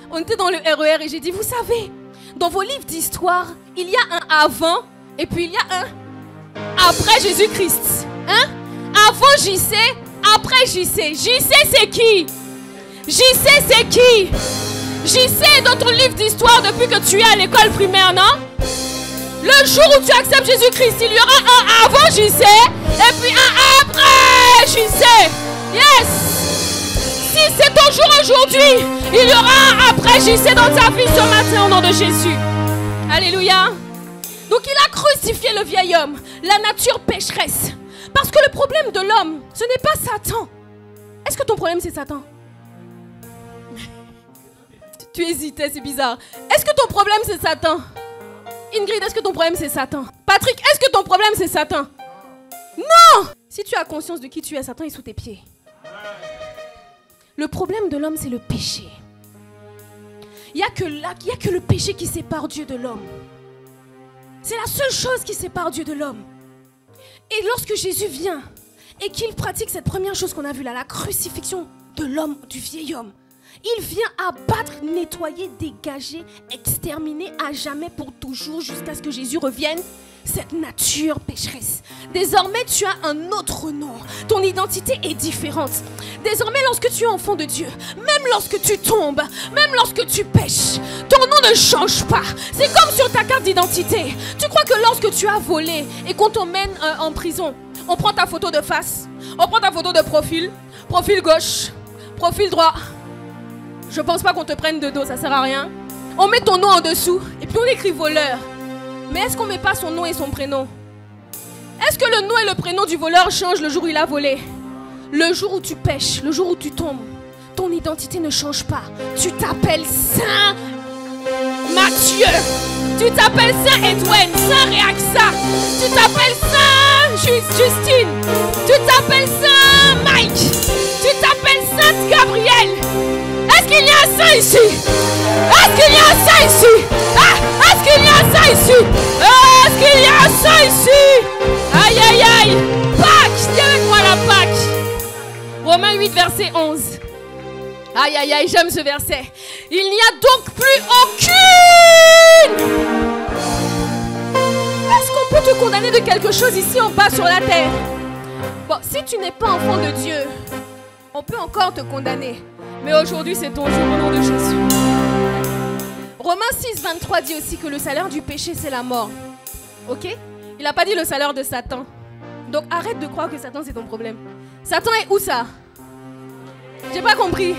I: On était dans le RER et j'ai dit, vous savez, dans vos livres d'histoire, il y a un avant et puis il y a un après Jésus-Christ. Hein? Avant JC, après JC. JC c'est qui? JC c'est qui? JC est dans ton livre d'histoire depuis que tu es à l'école primaire, non? Le jour où tu acceptes Jésus-Christ, il y aura un avant JC et puis un après JC. Yes! Si c'est ton jour aujourd'hui, il y aura un après JC dans ta vie ce matin au nom de Jésus. Alléluia. Donc il a crucifié le vieil homme, la nature pécheresse. Parce que le problème de l'homme, ce n'est pas Satan. Est-ce que ton problème c'est Satan? Tu hésitais, c'est bizarre. Est-ce que ton problème c'est Satan? Ingrid, est-ce que ton problème c'est Satan? Patrick, est-ce que ton problème c'est Satan? Non! Si tu as conscience de qui tu es, Satan est sous tes pieds. Le problème de l'homme, c'est le péché. Il n'y a que le péché qui sépare Dieu de l'homme. C'est la seule chose qui sépare Dieu de l'homme. Et lorsque Jésus vient et qu'il pratique cette première chose qu'on a vue là, la crucifixion de l'homme, du vieil homme, il vient abattre, nettoyer, dégager, exterminer à jamais pour toujours jusqu'à ce que Jésus revienne. Cette nature pécheresse. Désormais, tu as un autre nom. Ton identité est différente. Désormais, lorsque tu es enfant de Dieu, même lorsque tu tombes, même lorsque tu pêches, ton nom ne change pas. C'est comme sur ta carte d'identité. Tu crois que lorsque tu as volé et qu'on t'emmène en prison, on prend ta photo de face, on prend ta photo de profil, profil gauche, profil droit. Je pense pas qu'on te prenne de dos, ça sert à rien. On met ton nom en dessous et puis on écrit voleur. Mais est-ce qu'on ne met pas son nom et son prénom? Est-ce que le nom et le prénom du voleur changent le jour où il a volé? Le jour où tu pêches, le jour où tu tombes, ton identité ne change pas. Tu t'appelles Saint Mathieu. Tu t'appelles Saint Edwin, Saint Réaxa. Tu t'appelles Saint Justine. Tu t'appelles Saint Mike. Tu t'appelles Sainte Gabrielle. Est-ce qu'il y a un saint ici? Est-ce qu'il y a un saint ici? Ah, est-ce qu'il y a un saint ici? Est-ce qu'il y a un saint ici? Aïe, aïe, aïe. Pâques, dis avec moi la Pâques. Romains 8, verset 11. Aïe, aïe, aïe, j'aime ce verset. Il n'y a donc plus aucune. Est-ce qu'on peut te condamner de quelque chose ici en bas sur la terre? Bon, si tu n'es pas enfant de Dieu, on peut encore te condamner. Mais aujourd'hui, c'est ton jour au nom de Jésus. Romains 6, 23 dit aussi que le salaire du péché, c'est la mort. Ok? Il n'a pas dit le salaire de Satan. Donc arrête de croire que Satan, c'est ton problème. Satan est où ça? J'ai pas compris.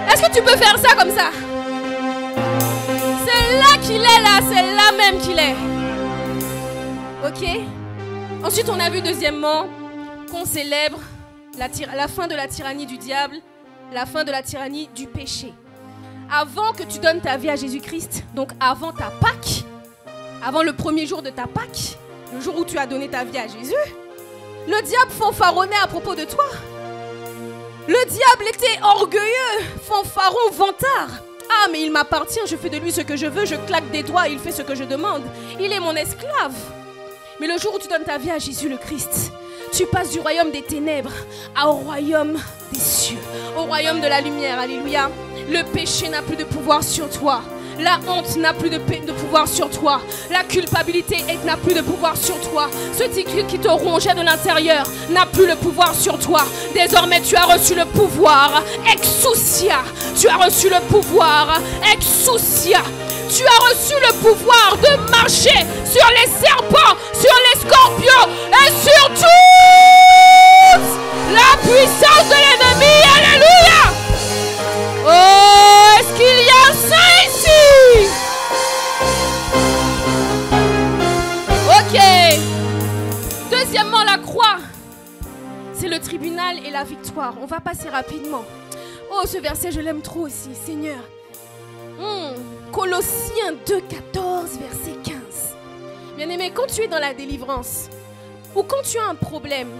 I: Est-ce que tu peux faire ça comme ça? C'est là qu'il est là, c'est là même qu'il est. Ok? Ensuite, on a vu deuxièmement qu'on célèbre la fin de la tyrannie du diable, la fin de la tyrannie du péché. Avant que tu donnes ta vie à Jésus-Christ, donc avant ta Pâque, avant le premier jour de ta Pâque, le jour où tu as donné ta vie à Jésus, le diable fanfaronnait à propos de toi. Le diable était orgueilleux, fanfaron, vantard. Ah, mais il m'appartient, je fais de lui ce que je veux, je claque des doigts, il fait ce que je demande. Il est mon esclave. Mais le jour où tu donnes ta vie à Jésus le Christ, tu passes du royaume des ténèbres au royaume des cieux, au royaume de la lumière. Alléluia. Le péché n'a plus de pouvoir sur toi. La honte n'a plus de pouvoir sur toi. La culpabilité n'a plus de pouvoir sur toi. Ce qui te rongeait de l'intérieur n'a plus le pouvoir sur toi. Désormais, tu as reçu le pouvoir exousia. Tu as reçu le pouvoir exousia. Tu as reçu le pouvoir de marcher sur les serpents, sur les scorpions et sur toute la puissance de l'ennemi. Alléluia. Deuxièmement, la croix. C'est le tribunal et la victoire. On va passer rapidement. Oh, ce verset, je l'aime trop aussi, Seigneur. Colossiens 2, 14, verset 15. Bien-aimé, quand tu es dans la délivrance, ou quand tu as un problème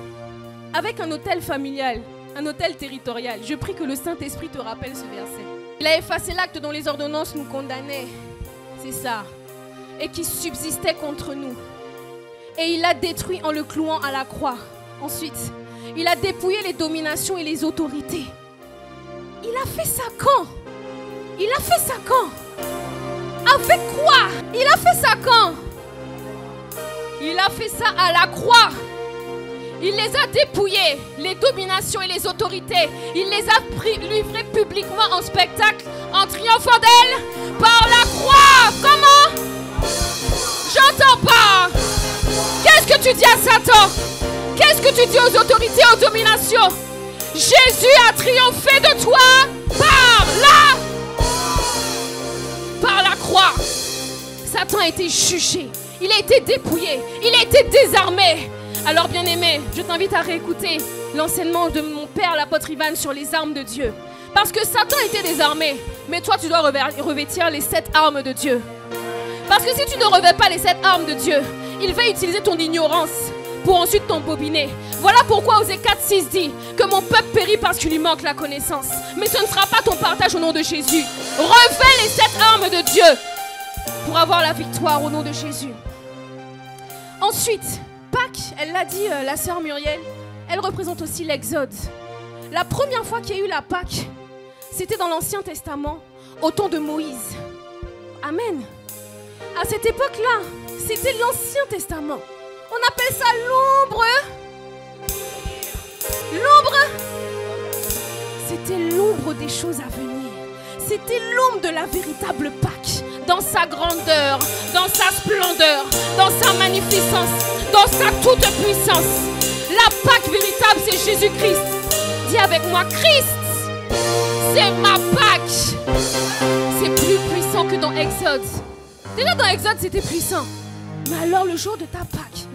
I: avec un hôtel familial, un hôtel territorial, je prie que le Saint-Esprit te rappelle ce verset. Il a effacé l'acte dont les ordonnances nous condamnaient. C'est ça. Et qui subsistait contre nous. Et il l'a détruit en le clouant à la croix. Ensuite, il a dépouillé les dominations et les autorités. Il a fait ça quand? Il a fait ça quand? Avec quoi? Il a fait ça quand? Il a fait ça à la croix. Il les a dépouillés, les dominations et les autorités. Il les a livrés publiquement en spectacle, en triomphant d'elles par la croix. Comment? J'entends pas. Qu'est-ce que tu dis à Satan? Qu'est-ce que tu dis aux autorités, aux dominations? Jésus a triomphé de toi par la croix. Satan a été jugé. Il a été dépouillé. Il a été désarmé. Alors bien-aimé, je t'invite à réécouter l'enseignement de mon père, l'apôtre Ivan, sur les armes de Dieu. Parce que Satan a été désarmé. Mais toi, tu dois revêtir les 7 armes de Dieu. Parce que si tu ne revêts pas les 7 armes de Dieu, il va utiliser ton ignorance pour ensuite t'embobiner. Voilà pourquoi Osée 4:6 dit que mon peuple périt parce qu'il lui manque la connaissance. Mais ce ne sera pas ton partage au nom de Jésus. Revêt les 7 armes de Dieu pour avoir la victoire au nom de Jésus. Ensuite, Pâques, elle l'a dit, la sœur Muriel, elle représente aussi l'Exode. La première fois qu'il y a eu la Pâques, c'était dans l'Ancien Testament, au temps de Moïse. Amen. À cette époque-là, c'était l'Ancien Testament. On appelle ça l'ombre. L'ombre. C'était l'ombre des choses à venir. C'était l'ombre de la véritable Pâques. Dans sa grandeur, dans sa splendeur, dans sa magnificence, dans sa toute puissance. La Pâques véritable, c'est Jésus-Christ. Dis avec moi, Christ, c'est ma Pâques. C'est plus puissant que dans Exode. Déjà dans Exode, c'était puissant. Mais alors le jour de ta Pâques,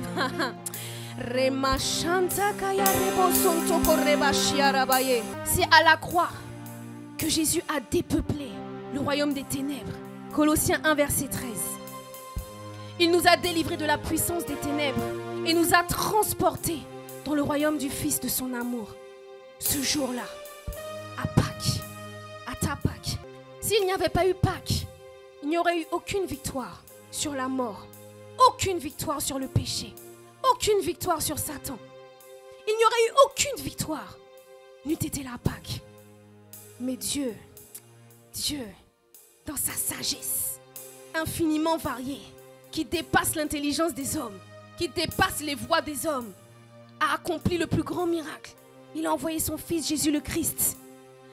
I: c'est à la croix que Jésus a dépeuplé le royaume des ténèbres. Colossiens 1, verset 13. Il nous a délivrés de la puissance des ténèbres et nous a transportés dans le royaume du Fils de son amour. Ce jour-là, à Pâques, à ta Pâques. S'il n'y avait pas eu Pâques, il n'y aurait eu aucune victoire sur la mort, aucune victoire sur le péché, aucune victoire sur Satan. Il n'y aurait eu aucune victoire n'eût été la Pâques. Mais Dieu, dans sa sagesse infiniment variée, qui dépasse l'intelligence des hommes, qui dépasse les voies des hommes, a accompli le plus grand miracle. Il a envoyé son fils Jésus le Christ.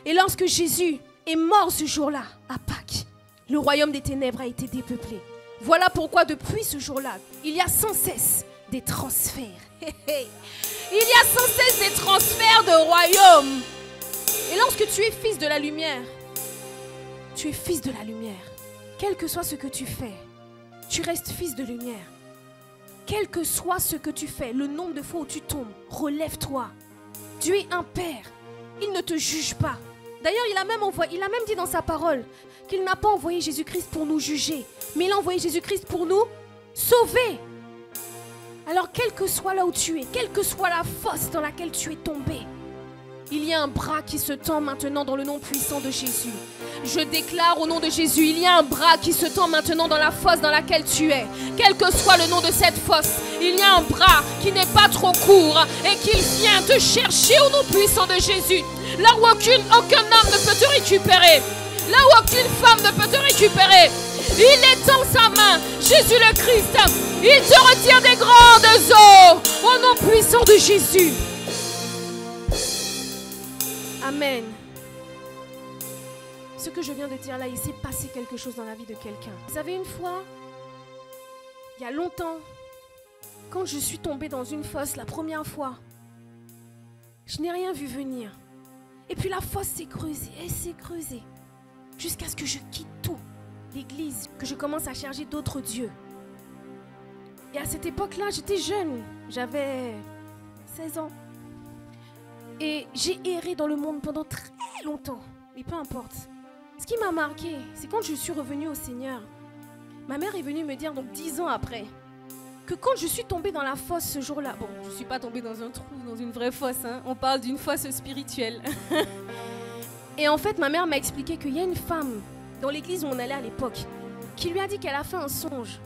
I: Et lorsque Jésus est mort ce jour-là, à Pâques, le royaume des ténèbres a été dépeuplé. Voilà pourquoi depuis ce jour-là, il y a sans cesse des transferts. Il y a sans cesse des transferts de royaume. Et lorsque tu es fils de la lumière, tu es fils de la lumière. Quel que soit ce que tu fais, tu restes fils de lumière. Quel que soit ce que tu fais, le nombre de fois où tu tombes, relève-toi. Dieu est un Père. Il ne te juge pas. D'ailleurs, il a même dit dans sa parole qu'il n'a pas envoyé Jésus-Christ pour nous juger, mais il a envoyé Jésus-Christ pour nous sauver. Alors, quel que soit là où tu es, quelle que soit la fosse dans laquelle tu es tombé, il y a un bras qui se tend maintenant dans le nom puissant de Jésus. Je déclare au nom de Jésus, il y a un bras qui se tend maintenant dans la fosse dans laquelle tu es. Quel que soit le nom de cette fosse, il y a un bras qui n'est pas trop court et qu'il vient te chercher au nom puissant de Jésus. Là où aucun homme ne peut te récupérer. Là où aucune femme ne peut te récupérer. Il étend sa main, Jésus le Christ. Il te retire des grandes eaux au nom puissant de Jésus. Amen. Ce que je viens de dire là, il s'est passé quelque chose dans la vie de quelqu'un. Vous savez, une fois, il y a longtemps, quand je suis tombée dans une fosse la première fois, je n'ai rien vu venir. Et puis la fosse s'est creusée, elle s'est creusée, jusqu'à ce que je quitte tout, l'église, que je commence à chercher d'autres dieux. Et à cette époque-là, j'étais jeune. J'avais 16 ans. Et j'ai erré dans le monde pendant très longtemps. Mais peu importe. Ce qui m'a marqué, c'est quand je suis revenue au Seigneur. Ma mère est venue me dire, donc 10 ans après, que quand je suis tombée dans la fosse ce jour-là, bon, je ne suis pas tombée dans un trou, dans une vraie fosse, hein, on parle d'une fosse spirituelle. Et en fait, ma mère m'a expliqué qu'il y a une femme dans l'église où on allait à l'époque qui lui a dit qu'elle a fait un songe.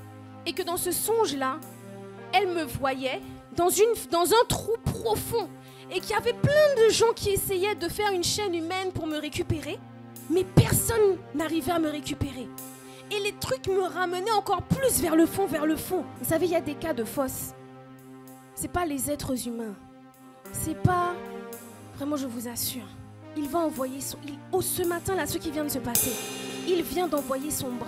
I: Et que dans ce songe-là, elle me voyait dans un trou profond. Et qu'il y avait plein de gens qui essayaient de faire une chaîne humaine pour me récupérer. Mais personne n'arrivait à me récupérer. Et les trucs me ramenaient encore plus vers le fond, vers le fond. Vous savez, il y a des cas de fosse. C'est pas les êtres humains. C'est pas... Vraiment, je vous assure. Il va envoyer son... ce matin-là, ce qui vient de se passer, il vient d'envoyer son bras.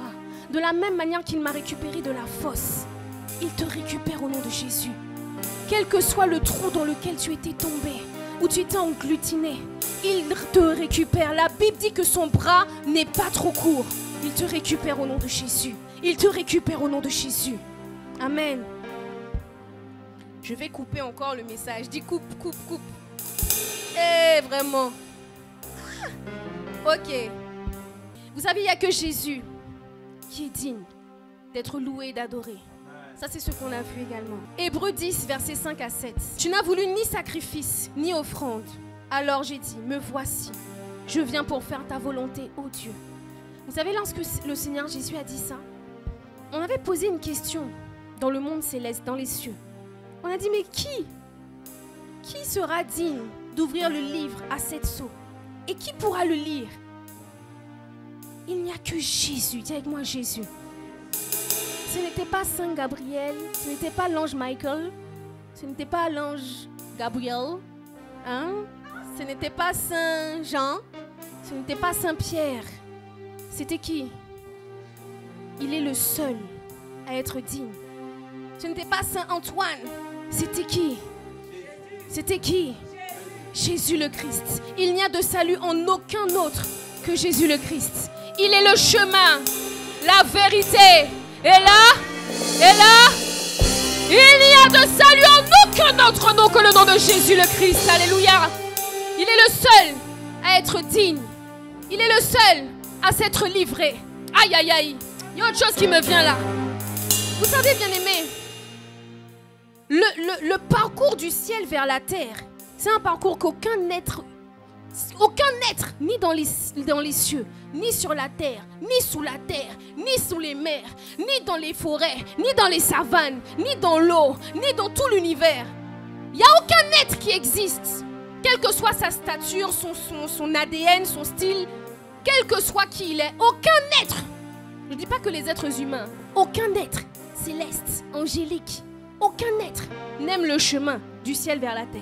I: De la même manière qu'il m'a récupéré de la fosse. Il te récupère au nom de Jésus. Quel que soit le trou dans lequel tu étais tombé, où tu étais engloutiné, il te récupère. La Bible dit que son bras n'est pas trop court. Il te récupère au nom de Jésus. Il te récupère au nom de Jésus. Amen. Je vais couper encore le message. Dis coupe, coupe, coupe. Eh, vraiment. Ok. Vous savez, il n'y a que Jésus qui est digne d'être loué et d'adoré. Ça, c'est ce qu'on a vu également. Hébreux 10, versets 5 à 7. Tu n'as voulu ni sacrifice, ni offrande. Alors j'ai dit, me voici. Je viens pour faire ta volonté, ô Dieu. Vous savez, lorsque le Seigneur Jésus a dit ça, on avait posé une question dans le monde céleste, dans les cieux. On a dit, mais qui sera digne d'ouvrir le livre à 7 sceaux? Et qui pourra le lire? Il n'y a que Jésus. Dis avec moi Jésus. Ce n'était pas Saint Gabriel, ce n'était pas l'ange Michael, ce n'était pas l'ange Gabriel, hein? Ce n'était pas Saint Jean, ce n'était pas Saint Pierre. C'était qui? Il est le seul à être digne. Ce n'était pas Saint Antoine. C'était qui? C'était qui? Jésus le Christ. Il n'y a de salut en aucun autre que Jésus le Christ. Il est le chemin, la vérité. Et là, il n'y a de salut en aucun autre nom que le nom de Jésus le Christ. Alléluia. Il est le seul à être digne. Il est le seul à s'être livré. Aïe, aïe, aïe. Il y a autre chose qui me vient là. Vous savez, bien aimé, le parcours du ciel vers la terre, c'est un parcours qu'aucun être, ni dans les cieux, ni sur la terre, ni sous la terre, ni sous les mers, ni dans les forêts, ni dans les savanes, ni dans l'eau, ni dans tout l'univers. Il n'y a aucun être qui existe, quelle que soit sa stature, son ADN, son style, quel que soit qui il est, aucun être, je ne dis pas que les êtres humains, aucun être céleste, angélique, aucun être n'aime le chemin du ciel vers la terre.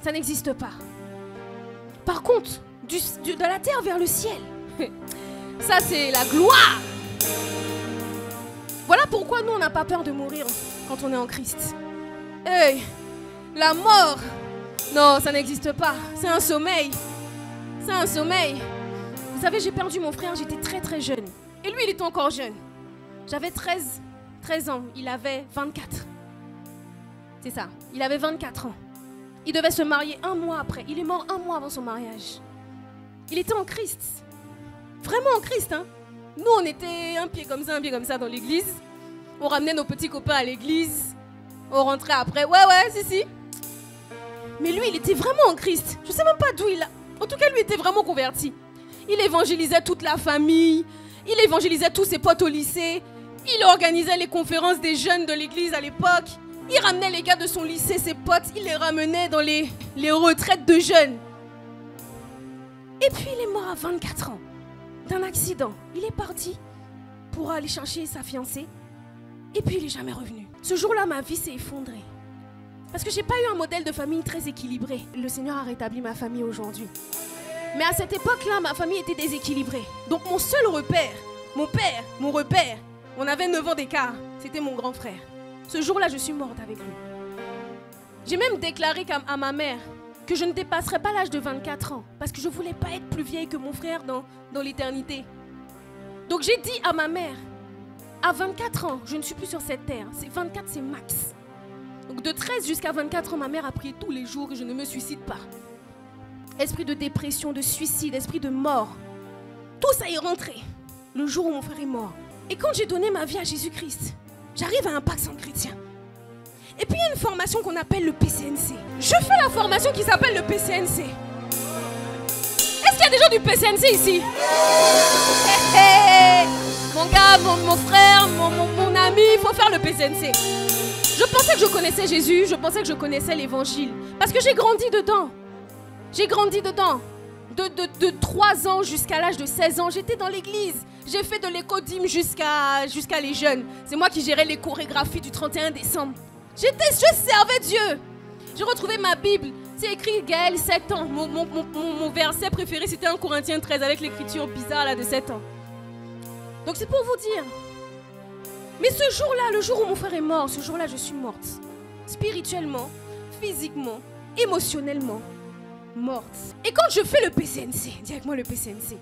I: Ça n'existe pas. Par contre, de la terre vers le ciel, ça c'est la gloire. Voilà pourquoi nous on n'a pas peur de mourir quand on est en Christ. Hey, la mort, non, ça n'existe pas. C'est un sommeil. C'est un sommeil. Vous savez, j'ai perdu mon frère, j'étais très très jeune. Et lui, il était encore jeune. J'avais 13 ans, il avait 24. C'est ça, il avait 24 ans. Il devait se marier un mois après. Il est mort un mois avant son mariage. Il était en Christ. Vraiment en Christ, hein. Nous, on était un pied comme ça dans l'église. On ramenait nos petits copains à l'église. On rentrait après. Ouais, si. Mais lui, il était vraiment en Christ. Je ne sais même pas d'où il a... En tout cas, lui était vraiment converti. Il évangélisait toute la famille. Il évangélisait tous ses potes au lycée. Il organisait les conférences des jeunes de l'église à l'époque. Il ramenait les gars de son lycée, ses potes, il les ramenait dans les retraites de jeunes. Et puis il est mort à 24 ans, d'un accident. Il est parti pour aller chercher sa fiancée. Et puis il n'est jamais revenu. Ce jour-là, ma vie s'est effondrée. Parce que je n'ai pas eu un modèle de famille très équilibré. Le Seigneur a rétabli ma famille aujourd'hui. Mais à cette époque-là, ma famille était déséquilibrée. Donc mon seul repère, mon père, mon repère, on avait 9 ans d'écart, c'était mon grand frère. Ce jour-là, je suis morte avec lui. J'ai même déclaré à ma mère que je ne dépasserais pas l'âge de 24 ans parce que je ne voulais pas être plus vieille que mon frère dans l'éternité. Donc j'ai dit à ma mère À 24 ans, je ne suis plus sur cette terre. 24, c'est max. Donc de 13 jusqu'à 24 ans, ma mère a prié tous les jours que je ne me suicide pas. Esprit de dépression, de suicide, esprit de mort. Tout ça est rentré le jour où mon frère est mort. Et quand j'ai donné ma vie à Jésus-Christ, j'arrive à un pacte sans chrétien. Et puis il y a une formation qu'on appelle le PCNC. Je fais la formation qui s'appelle le PCNC. Est-ce qu'il y a des gens du PCNC ici? Mon gars, mon frère, mon ami, il faut faire le PCNC. Je pensais que je connaissais Jésus, je pensais que je connaissais l'évangile. Parce que j'ai grandi dedans. J'ai grandi dedans. De 3 ans jusqu'à l'âge de 16 ans, j'étais dans l'église. J'ai fait de l'éco-dîme jusqu'à les jeunes. C'est moi qui gérais les chorégraphies du 31 décembre. Je servais Dieu. J'ai retrouvé ma Bible. C'est écrit Gaël, 7 ans. Mon verset préféré, c'était 1 Corinthiens 13 avec l'écriture bizarre là de 7 ans. Donc c'est pour vous dire. Mais ce jour-là, le jour où mon frère est mort, ce jour-là, je suis morte. Spirituellement, physiquement, émotionnellement, morte. Et quand je fais le PCNC, dis avec moi le PCNC.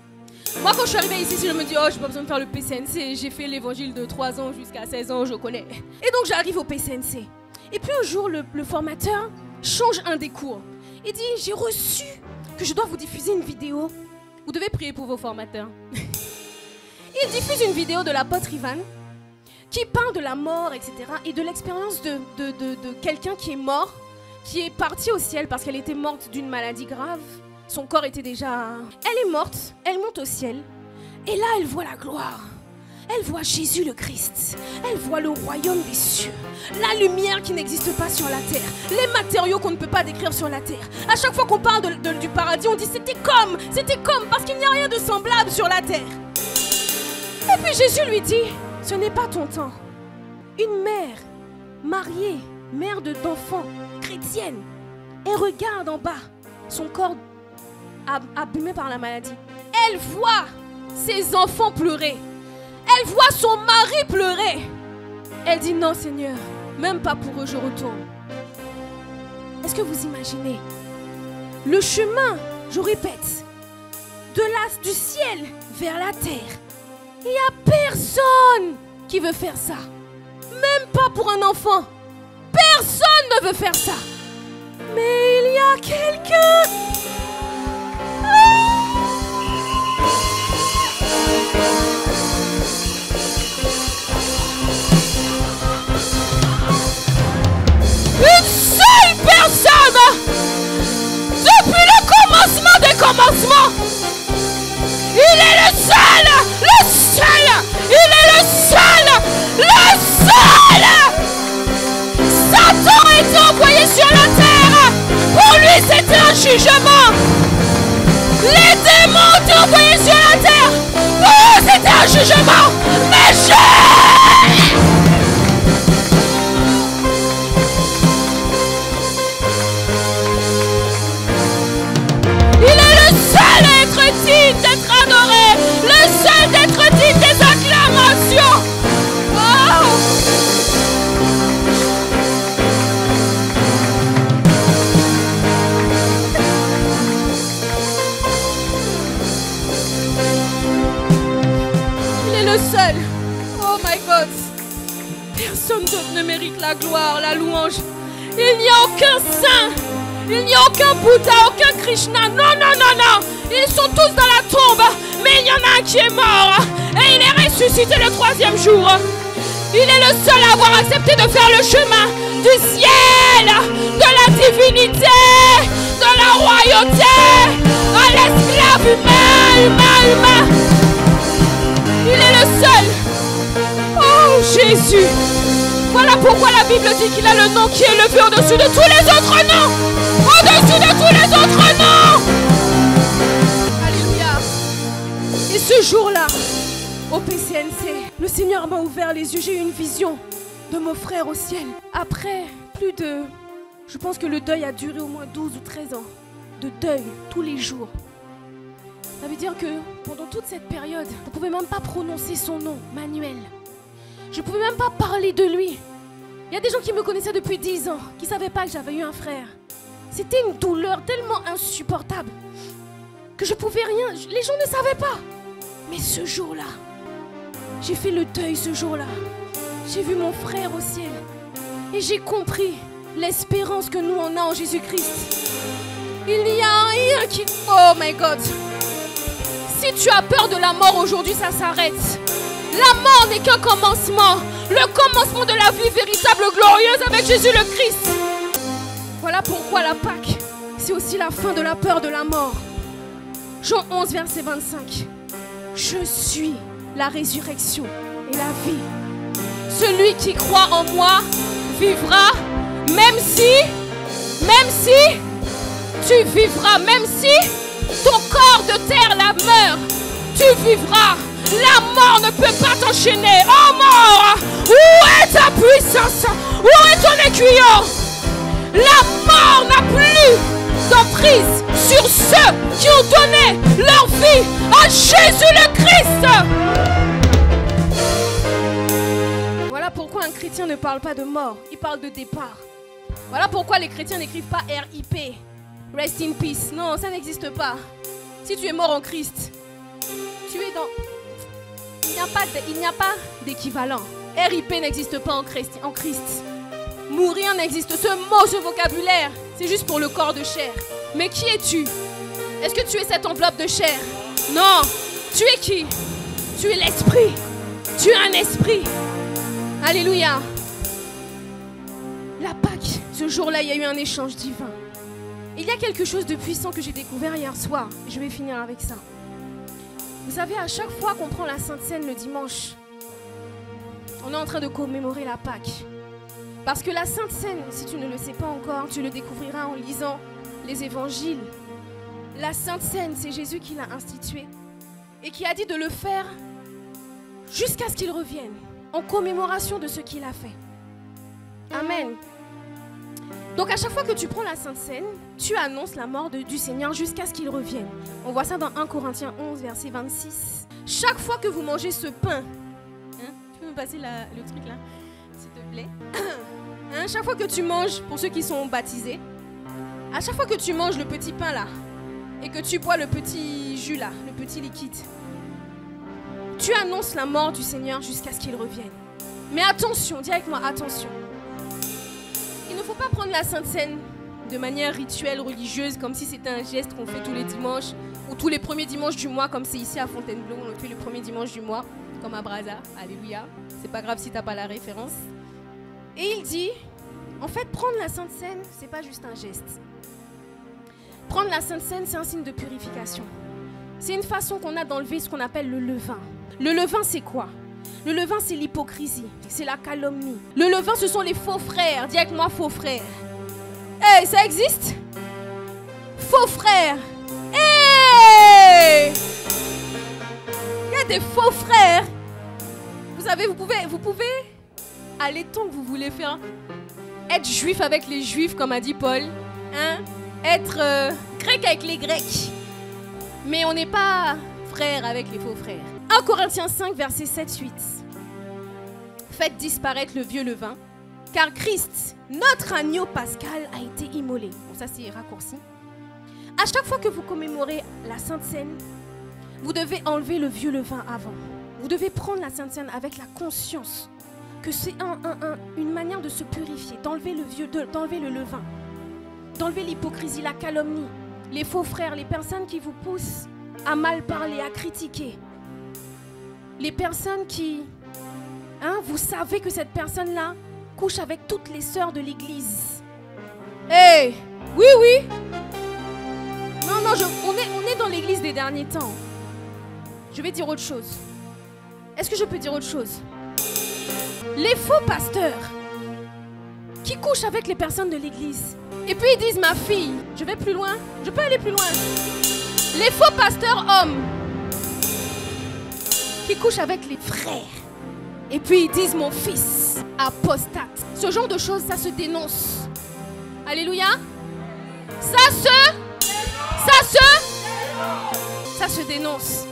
I: Moi, quand je suis arrivée ici, je me dis, oh, j'ai pas besoin de faire le PCNC. J'ai fait l'évangile de 3 ans jusqu'à 16 ans, je connais. Et donc, j'arrive au PCNC. Et puis un jour, le formateur change un des cours. Il dit, j'ai reçu que je dois vous diffuser une vidéo. Vous devez prier pour vos formateurs. Il diffuse une vidéo de l'apôtre Ivan qui parle de la mort, etc. et de l'expérience de quelqu'un qui est mort, qui est parti au ciel parce qu'elle était morte d'une maladie grave. Son corps était déjà... Elle est morte, elle monte au ciel. Et là, elle voit la gloire. Elle voit Jésus le Christ. Elle voit le royaume des cieux. La lumière qui n'existe pas sur la terre. Les matériaux qu'on ne peut pas décrire sur la terre. À chaque fois qu'on parle du paradis, on dit c'était comme, parce qu'il n'y a rien de semblable sur la terre. Et puis Jésus lui dit, ce n'est pas ton temps. Une mère mariée, mère d'enfants, chrétienne, elle regarde en bas son corps abîmé par la maladie. Elle voit ses enfants pleurer. Elle voit son mari pleurer. Elle dit non Seigneur, même pas pour eux je retourne. Est-ce que vous imaginez le chemin, je répète, du ciel vers la terre? Il n'y a personne qui veut faire ça. Même pas pour un enfant. Personne ne veut faire ça. Mais il y a quelqu'un. Une seule personne, depuis le commencement des commencements, il est le seul, il est le seul. Satan a été envoyé sur la terre, pour lui c'était un jugement. Les démons étaient envoyés sur la terre, pour eux c'était un jugement. Mais il est le seul à être digne d'être adoré, le seul d'être digne des acclamations. Oh. Il est le seul. Oh my God. Personne d'autre ne mérite la gloire, la louange. Il n'y a aucun saint. Il n'y a aucun Bouddha, aucun Krishna. Non, non, non, non. Ils sont tous dans la tombe. Mais il y en a un qui est mort. Et il est ressuscité le 3e jour. Il est le seul à avoir accepté de faire le chemin du ciel, de la divinité, de la royauté, à l'esclave humain. Il est le seul. Oh Jésus. Voilà pourquoi la Bible dit qu'il a le nom qui est élevé au-dessus de tous les autres noms. Au-dessus de tous les autres noms. Alléluia. Et ce jour-là, au PCNC, le Seigneur m'a ouvert les yeux. J'ai eu une vision de mon frère au ciel. Après je pense que le deuil a duré au moins 12 ou 13 ans. De deuil, tous les jours. Ça veut dire que pendant toute cette période, on ne pouvait même pas prononcer son nom, Manuel. Je ne pouvais même pas parler de lui. Il y a des gens qui me connaissaient depuis 10 ans, qui ne savaient pas que j'avais eu un frère. C'était une douleur tellement insupportable que je ne pouvais rien. Les gens ne savaient pas. Mais ce jour-là, J'ai fait le deuil ce jour-là. J'ai vu mon frère au ciel. Et j'ai compris l'espérance que nous on a en Jésus-Christ. Il n'y a rien qui... Oh my God. Si tu as peur de la mort aujourd'hui, ça s'arrête. La mort n'est qu'un commencement. Le commencement de la vie véritable, glorieuse avec Jésus le Christ. Voilà pourquoi la Pâque, c'est aussi la fin de la peur de la mort. Jean 11, verset 25. Je suis la résurrection et la vie. Celui qui croit en moi vivra, même si tu vivras, même si ton corps de terre la meurt, tu vivras. La mort ne peut pas t'enchaîner. Oh mort, où est ta puissance? Où est ton aiguillon? La mort n'a plus d'emprise sur ceux qui ont donné leur vie à Jésus le Christ. Voilà pourquoi un chrétien ne parle pas de mort, il parle de départ. Voilà pourquoi les chrétiens n'écrivent pas RIP, Rest in Peace. Non, ça n'existe pas. Si tu es mort en Christ, tu es dans... Il n'y a pas d'équivalent. RIP n'existe pas en Christ. Mourir n'existe. Ce mot, ce vocabulaire, c'est juste pour le corps de chair. Mais qui es-tu? Est-ce que tu es cette enveloppe de chair? Non. Tu es qui? Tu es l'esprit. Tu es un esprit. Alléluia. La Pâque, ce jour-là, il y a eu un échange divin. Il y a quelque chose de puissant que j'ai découvert hier soir. Je vais finir avec ça. Vous savez, à chaque fois qu'on prend la Sainte Seine le dimanche, on est en train de commémorer la Pâque. Parce que la Sainte Seine, si tu ne le sais pas encore, tu le découvriras en lisant les évangiles. La Sainte Seine, c'est Jésus qui l'a instituée et qui a dit de le faire jusqu'à ce qu'il revienne, en commémoration de ce qu'il a fait. Amen. Donc à chaque fois que tu prends la Sainte Seine, tu annonces la mort du Seigneur jusqu'à ce qu'il revienne. On voit ça dans 1 Corinthiens 11, verset 26. Chaque fois que vous mangez ce pain, tu peux me passer le truc là, s'il te plaît. Chaque fois que tu manges, pour ceux qui sont baptisés, à chaque fois que tu manges le petit pain là, et que tu bois le petit jus là, le petit liquide, tu annonces la mort du Seigneur jusqu'à ce qu'il revienne. Mais attention, dis avec moi, attention. Il ne faut pas prendre la Sainte Seine de manière rituelle, religieuse, comme si c'était un geste qu'on fait tous les dimanches, ou tous les premiers dimanches du mois, comme c'est ici à Fontainebleau, on le fait le premier dimanche du mois, comme à Brazza, alléluia. C'est pas grave si t'as pas la référence. Et il dit, en fait, prendre la Sainte Seine, c'est pas juste un geste. Prendre la Sainte Seine, c'est un signe de purification. C'est une façon qu'on a d'enlever ce qu'on appelle le levain. Le levain, c'est quoi? Le levain, c'est l'hypocrisie, c'est la calomnie. Le levain, ce sont les faux frères. Dis avec moi, faux frères. Hey, ça existe? Faux frères. Hey! Il y a des faux frères. Vous savez, vous pouvez aller tant que vous voulez faire. Être juif avec les juifs, comme a dit Paul. Être grec avec les grecs. Mais on n'est pas frères avec les faux frères. 1 Corinthiens 5, verset 7-8. Faites disparaître le vieux levain, car Christ, notre agneau pascal, a été immolé. Bon, ça c'est raccourci. À chaque fois que vous commémorez la Sainte Seine, vous devez enlever le vieux levain avant. Vous devez prendre la Sainte Seine avec la conscience que c'est une manière de se purifier, d'enlever le levain, d'enlever l'hypocrisie, la calomnie, les faux frères, les personnes qui vous poussent à mal parler, à critiquer. Les personnes qui, vous savez que cette personne-là couche avec toutes les sœurs de l'église. Hey, oui. Non, on est dans l'église des derniers temps. Je vais dire autre chose. Est-ce que je peux dire autre chose? Les faux pasteurs qui couchent avec les personnes de l'église. Et puis ils disent, ma fille, je vais plus loin. Je peux aller plus loin. Les faux pasteurs hommes qui couchent avec les frères. Et puis ils disent, mon fils, apostate. Ce genre de choses, ça se dénonce. Alléluia. Ça se dénonce.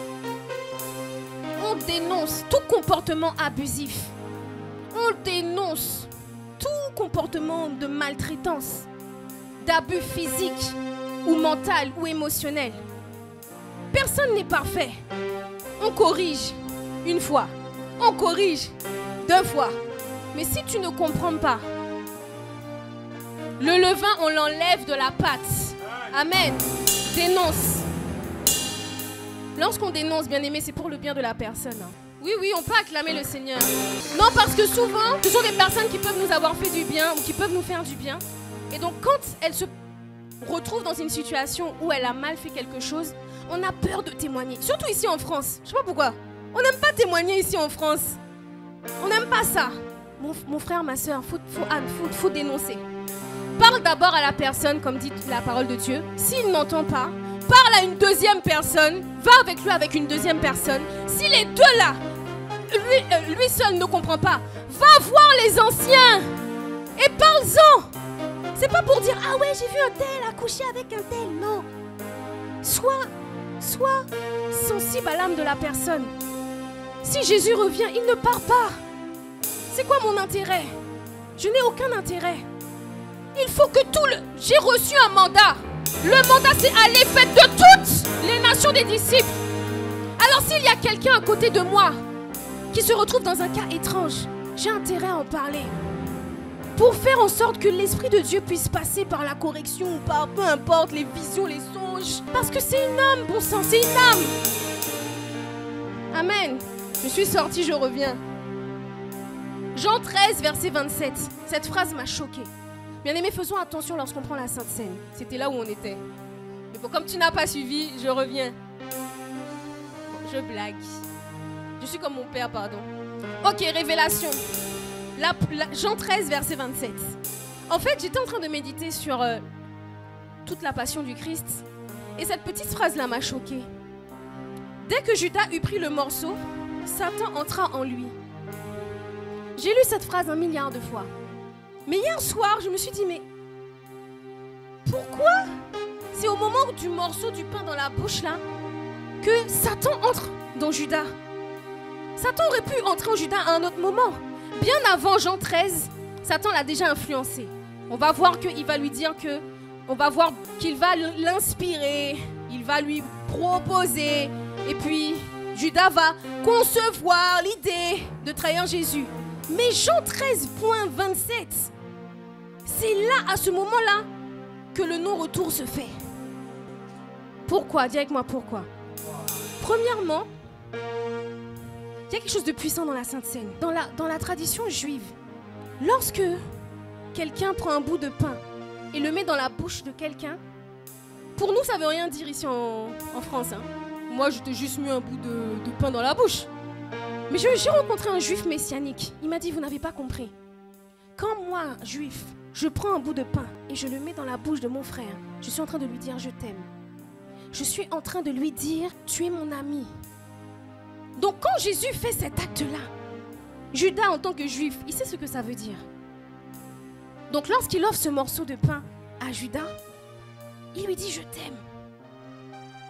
I: On dénonce tout comportement abusif. On dénonce tout comportement de maltraitance, d'abus physique ou mental ou émotionnel. Personne n'est parfait. On corrige une fois. on corrige 2 fois. Mais si tu ne comprends pas, le levain, on l'enlève de la pâte. Amen. Dénonce. Lorsqu'on dénonce, bien aimé, c'est pour le bien de la personne. Oui, oui, on peut acclamer le Seigneur. Non, parce que souvent, ce sont des personnes qui peuvent nous avoir fait du bien ou qui peuvent nous faire du bien. Et donc, quand elles se retrouvent dans une situation où elle a mal fait quelque chose, on a peur de témoigner. Surtout ici en France. Je sais pas pourquoi. On n'aime pas témoigner ici en France. On n'aime pas ça. Mon frère, ma soeur, faut dénoncer. Parle d'abord à la personne, comme dit la parole de Dieu. S'il n'entend pas, parle à une deuxième personne. Va avec lui avec une deuxième personne. Si les deux là, lui seul ne comprend pas, va voir les anciens et parle-en. C'est pas pour dire, ah ouais, j'ai vu un tel accoucher avec un tel. Non. Sois sensible à l'âme de la personne. Si Jésus revient, il ne part pas. C'est quoi mon intérêt? Je n'ai aucun intérêt. Il faut que J'ai reçu un mandat. Le mandat, c'est aller faire de toutes les nations des disciples. Alors s'il y a quelqu'un à côté de moi qui se retrouve dans un cas étrange, j'ai intérêt à en parler. Pour faire en sorte que l'Esprit de Dieu puisse passer par la correction ou par peu importe les visions, les songes. Parce que c'est une âme, bon sang, c'est une âme. Amen. Je suis sortie, je reviens. Jean 13, verset 27. Cette phrase m'a choquée. Bien-aimés, faisons attention lorsqu'on prend la Sainte Seine. C'était là où on était. Mais bon, comme tu n'as pas suivi, je reviens. Je blague. Je suis comme mon père, pardon. Ok, révélation. Jean 13, verset 27. En fait, j'étais en train de méditer sur toute la passion du Christ. Et cette petite phrase-là m'a choquée. Dès que Judas eut pris le morceau, Satan entra en lui. J'ai lu cette phrase 1 milliard de fois. Mais hier soir, je me suis dit, mais pourquoi c'est au moment du morceau du pain dans la bouche là que Satan entre dans Judas? Satan aurait pu entrer en Judas à un autre moment. Bien avant Jean 13, Satan l'a déjà influencé. On va voir qu'il va lui dire que... On va voir qu'il va l'inspirer. Il va lui proposer. Et puis, Judas va concevoir l'idée de trahir Jésus. Mais Jean 13.27, c'est là, à ce moment-là, que le non-retour se fait. Pourquoi? Dis avec moi pourquoi. Premièrement, il y a quelque chose de puissant dans la Sainte Seine. Dans la tradition juive, lorsque quelqu'un prend un bout de pain et le met dans la bouche de quelqu'un, pour nous, ça ne veut rien dire ici en France. Hein. Moi, je t'ai juste mis un bout de pain dans la bouche. Mais j'ai rencontré un juif messianique. Il m'a dit, vous n'avez pas compris. Quand moi, juif, je prends un bout de pain et je le mets dans la bouche de mon frère, je suis en train de lui dire, je t'aime. Je suis en train de lui dire, tu es mon ami. Donc quand Jésus fait cet acte-là, Judas, en tant que juif, il sait ce que ça veut dire. Donc lorsqu'il offre ce morceau de pain à Judas, il lui dit, je t'aime.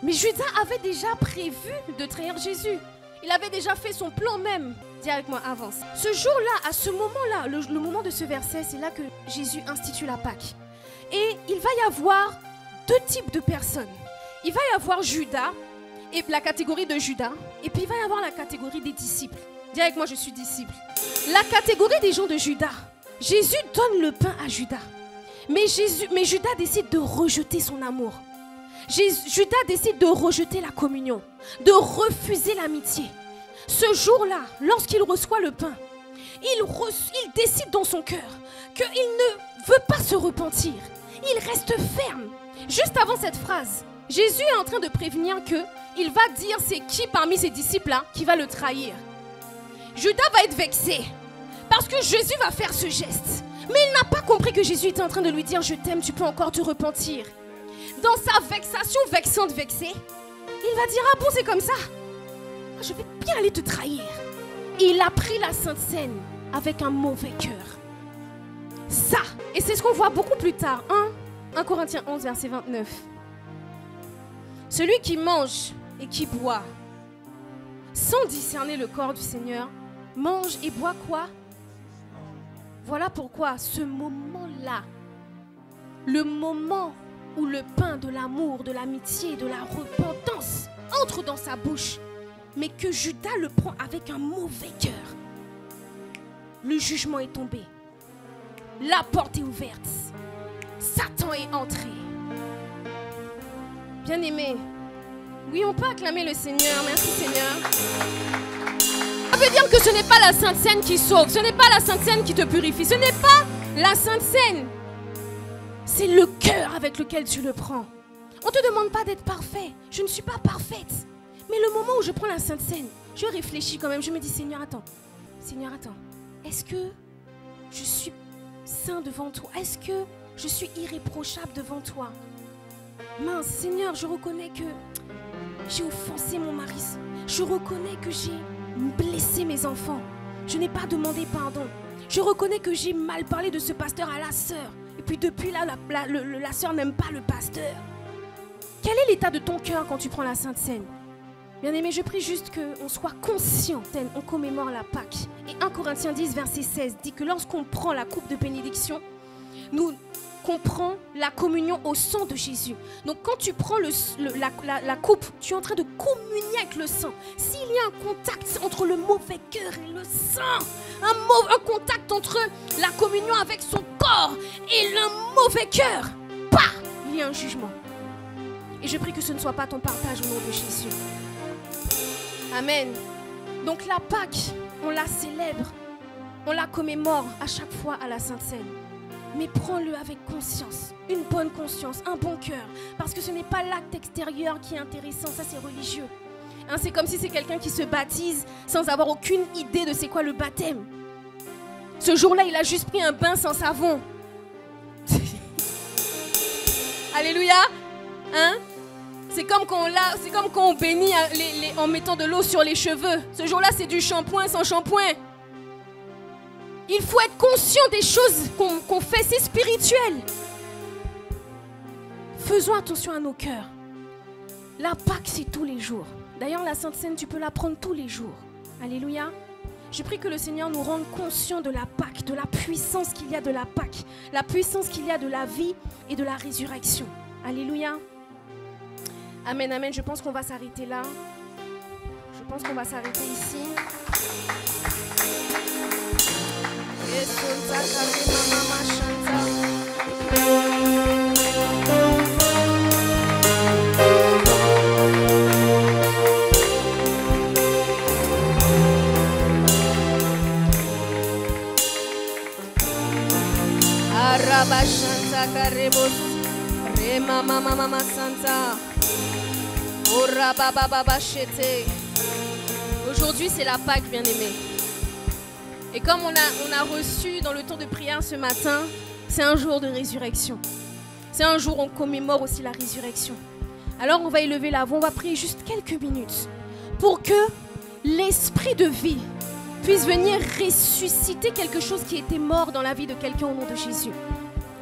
I: Mais Judas avait déjà prévu de trahir Jésus. Il avait déjà fait son plan même. Dis avec moi, avance. Ce jour-là, à ce moment-là, le moment de ce verset, c'est là que Jésus institue la Pâque. Et il va y avoir 2 types de personnes. Il va y avoir Judas, et la catégorie de Judas, et puis il va y avoir la catégorie des disciples. Dis avec moi, je suis disciple. La catégorie des gens de Judas. Jésus donne le pain à Judas. Mais Judas décide de rejeter son amour. Judas décide de rejeter la communion, de refuser l'amitié. Ce jour-là, lorsqu'il reçoit le pain, il décide dans son cœur qu'il ne veut pas se repentir. Il reste ferme. Juste avant cette phrase, Jésus est en train de prévenir qu'il va dire c'est qui parmi ses disciples-là qui va le trahir. Judas va être vexé parce que Jésus va faire ce geste. Mais il n'a pas compris que Jésus était en train de lui dire je t'aime, tu peux encore te repentir. Dans sa vexation vexante vexée, il va dire ah bon c'est comme ça, je vais bien aller te trahir. Et il a pris la Sainte Seine avec un mauvais cœur. Ça, et c'est ce qu'on voit beaucoup plus tard. 1 Corinthiens 11 verset 29. Celui qui mange et qui boit sans discerner le corps du Seigneur mange et boit quoi? Voilà pourquoi ce moment-là, le moment où le pain de l'amour, de l'amitié, de la repentance entre dans sa bouche, mais que Judas le prend avec un mauvais cœur. Le jugement est tombé. La porte est ouverte. Satan est entré. Bien-aimés, oui, on peut acclamer le Seigneur. Merci Seigneur. Ça veut dire que ce n'est pas la Sainte Seine qui sauve. Ce n'est pas la Sainte Seine qui te purifie. Ce n'est pas la Sainte Seine. C'est le cœur avec lequel tu le prends. On ne te demande pas d'être parfait. Je ne suis pas parfaite. Mais le moment où je prends la Sainte Seine, je réfléchis quand même. Je me dis, Seigneur, attends. Seigneur, attends. Est-ce que je suis saint devant toi? Est-ce que je suis irréprochable devant toi? Mince, Seigneur, je reconnais que j'ai offensé mon mari. Je reconnais que j'ai blessé mes enfants. Je n'ai pas demandé pardon. Je reconnais que j'ai mal parlé de ce pasteur à la sœur. Et puis depuis là, la sœur n'aime pas le pasteur. Quel est l'état de ton cœur quand tu prends la Sainte Seine? Bien-aimé, je prie juste qu'on soit conscient. On commémore la Pâque. Et 1 Corinthiens 10, verset 16 dit que lorsqu'on prend la coupe de bénédiction, nous comprend la communion au sang de Jésus. Donc quand tu prends la coupe, tu es en train de communier avec le sang. S'il y a un contact entre le mauvais cœur et le sang, un contact entre la communion avec son corps et le mauvais cœur, bah, il y a un jugement. Et je prie que ce ne soit pas ton partage au nom de Jésus. Amen. Donc la Pâque, on la célèbre, on la commémore à chaque fois à la Sainte Seine. Mais prends-le avec conscience, une bonne conscience, un bon cœur. Parce que ce n'est pas l'acte extérieur qui est intéressant, ça c'est religieux. Hein, c'est comme si c'est quelqu'un qui se baptise sans avoir aucune idée de c'est quoi le baptême. Ce jour-là, il a juste pris un bain sans savon. Alléluia. Hein? C'est comme quand on bénit en mettant de l'eau sur les cheveux. Ce jour-là, c'est du shampoing sans shampoing. Il faut être conscient des choses qu'on fait, c'est spirituel. Faisons attention à nos cœurs. La Pâque, c'est tous les jours. D'ailleurs, la Sainte Seine, tu peux la prendre tous les jours. Alléluia. Je prie que le Seigneur nous rende conscients de la Pâque, de la puissance qu'il y a de la Pâque, la puissance qu'il y a de la vie et de la résurrection. Alléluia. Amen, amen. Je pense qu'on va s'arrêter là. Je pense qu'on va s'arrêter ici. Arabashanta karebos, rema mama mama santa, ora baba baba chete. Aujourd'hui c'est la Pâque, bien-aimé. Et comme on a reçu dans le temps de prière ce matin, c'est un jour de résurrection. C'est un jour où on commémore aussi la résurrection. Alors on va élever la voix, on va prier juste quelques minutes pour que l'esprit de vie puisse venir ressusciter quelque chose qui était mort dans la vie de quelqu'un au nom de Jésus.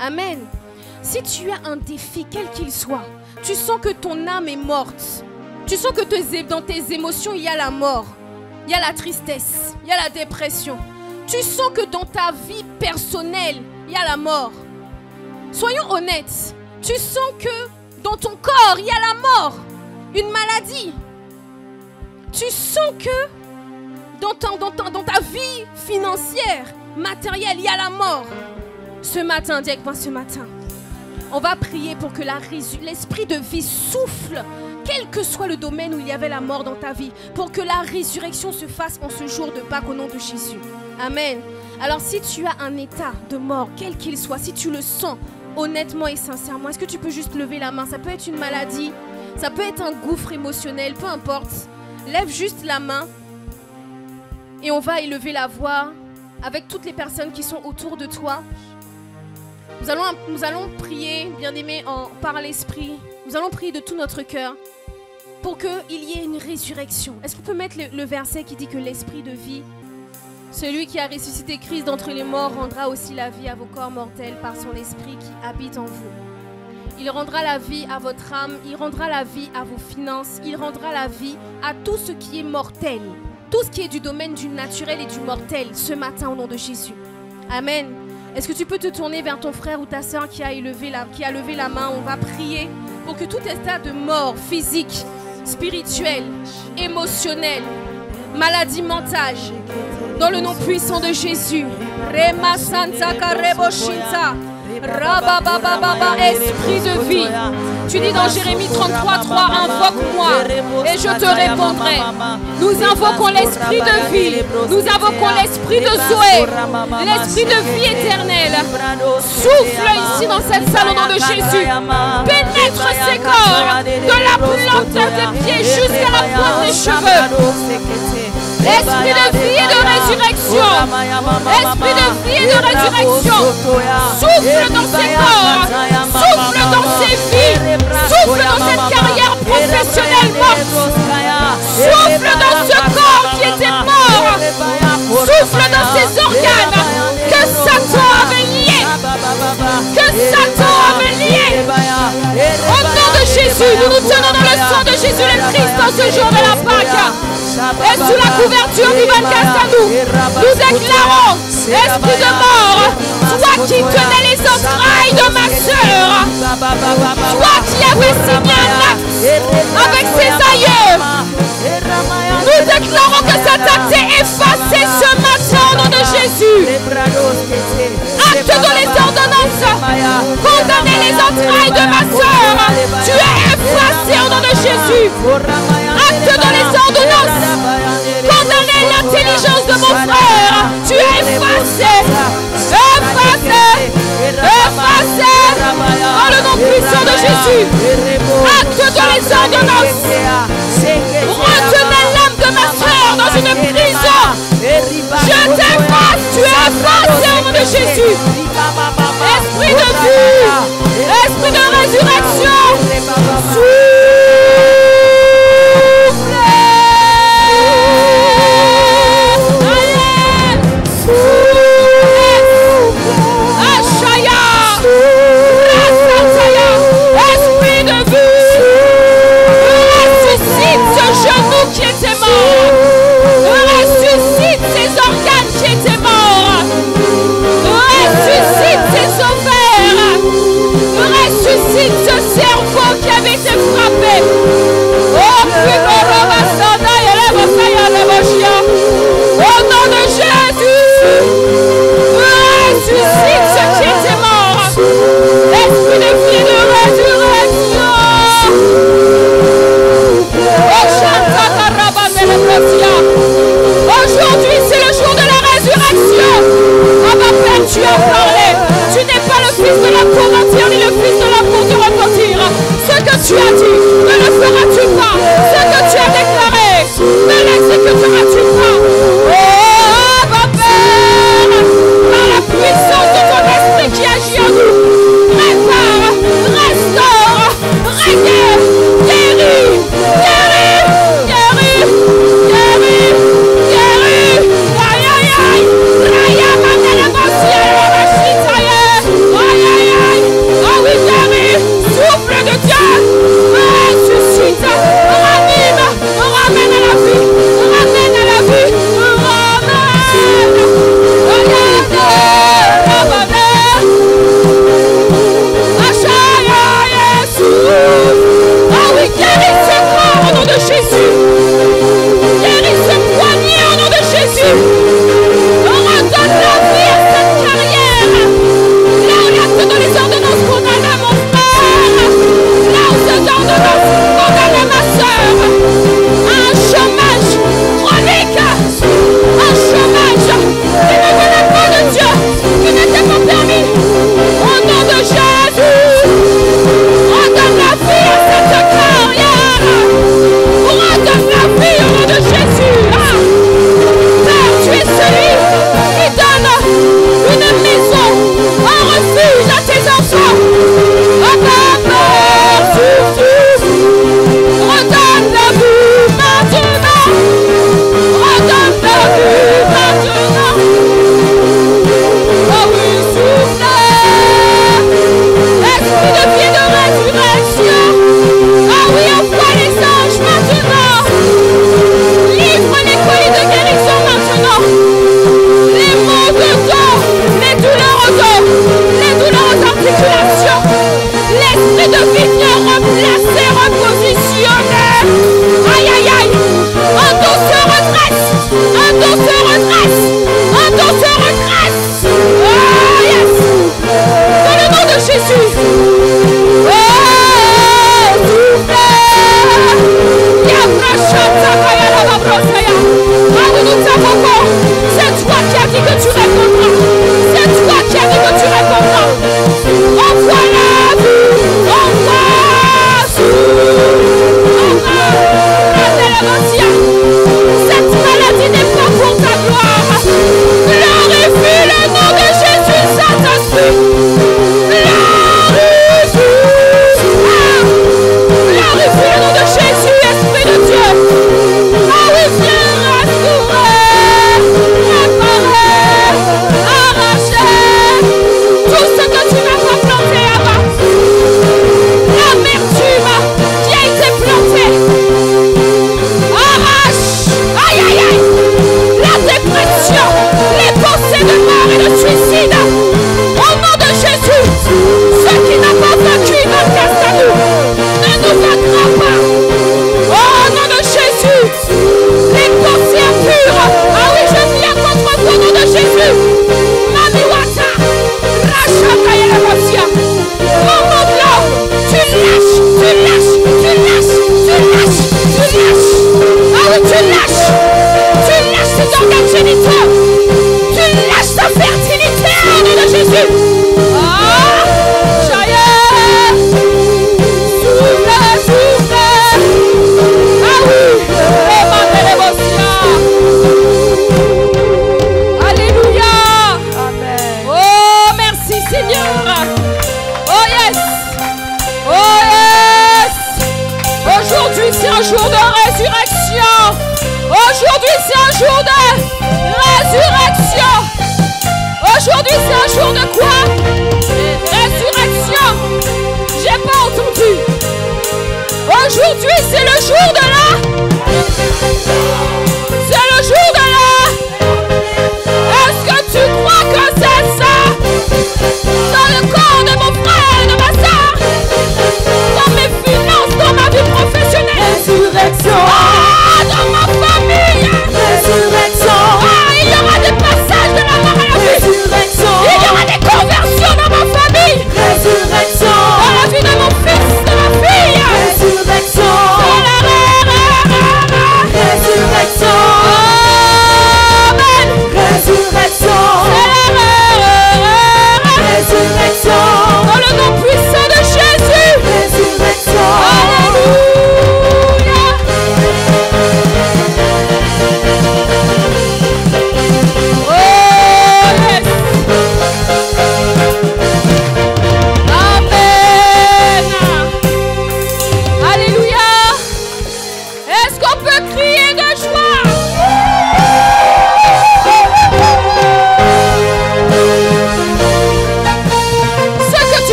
I: Amen. Si tu as un défi, quel qu'il soit, tu sens que ton âme est morte, tu sens que dans tes émotions, il y a la mort, il y a la tristesse, il y a la dépression. Tu sens que dans ta vie personnelle, il y a la mort. Soyons honnêtes. Tu sens que dans ton corps, il y a la mort, une maladie. Tu sens que dans ta vie financière, matérielle, il y a la mort. Ce matin, dis avec moi ce matin, on va prier pour que l'esprit de vie souffle, quel que soit le domaine où il y avait la mort dans ta vie, pour que la résurrection se fasse en ce jour de Pâques au nom de Jésus. Amen. Alors si tu as un état de mort, quel qu'il soit, si tu le sens honnêtement et sincèrement, est-ce que tu peux juste lever la main? Ça peut être une maladie, ça peut être un gouffre émotionnel, peu importe. Lève juste la main et on va élever la voix avec toutes les personnes qui sont autour de toi. Nous allons prier, bien-aimés, par l'Esprit. Nous allons prier de tout notre cœur pour qu'il y ait une résurrection. Est-ce qu'on peut mettre le verset qui dit que l'Esprit de vie, celui qui a ressuscité Christ d'entre les morts, rendra aussi la vie à vos corps mortels par son Esprit qui habite en vous. Il rendra la vie à votre âme, il rendra la vie à vos finances, il rendra la vie à tout ce qui est mortel, tout ce qui est du domaine du naturel et du mortel ce matin au nom de Jésus. Amen. Est-ce que tu peux te tourner vers ton frère ou ta soeur qui a levé la main? On va prier pour que tout état de mort physique, spirituelle, émotionnelle, maladie mentale. Dans le nom puissant de Jésus. Rema Santa Karebo Shinta. Rababababa, esprit de vie. Tu dis dans Jérémie 33:3, invoque-moi et je te répondrai. Nous invoquons l'esprit de vie. Nous invoquons l'esprit de Zoé, l'esprit de vie éternelle. Souffle ici dans cette salle au nom de Jésus. Pénètre ces corps de la plante des pieds jusqu'à la pointe des cheveux. Esprit de vie et de résurrection. Esprit de vie et de résurrection. Souffle dans ces corps. Souffle dans ces vies. Souffle dans cette carrière professionnelle morte. Souffle dans ce corps qui était mort. Souffle dans ces organes que Satan avait liés. Que Satan avait liés. Au nom de Jésus, nous nous tenons dans le sang de Jésus le Christ dans ce jour de la Pâque. Et sous la couverture du 24 à nous déclarons, esprit de mort, toi qui tenais les entrailles de ma sœur, toi qui avais signé un acte avec ses aïeux, nous déclarons que cet acte est effacé ce matin au nom de Jésus. Acte dans les ordonnances, condamner les entrailles de ma sœur, tu es effacé au nom de Jésus. Acte dans les ordonnances, condamner l'intelligence de mon frère, tu es effacé, effacé, effacé, dans le nom puissant de Jésus. Acte dans les ordonnances, retenez l'âme de ma soeur dans une prison, je t'efface, tu es effacé au nom de Jésus. Esprit de vie, esprit de résurrection, qui était mort, ressuscite ces organes qui étaient morts, ressuscite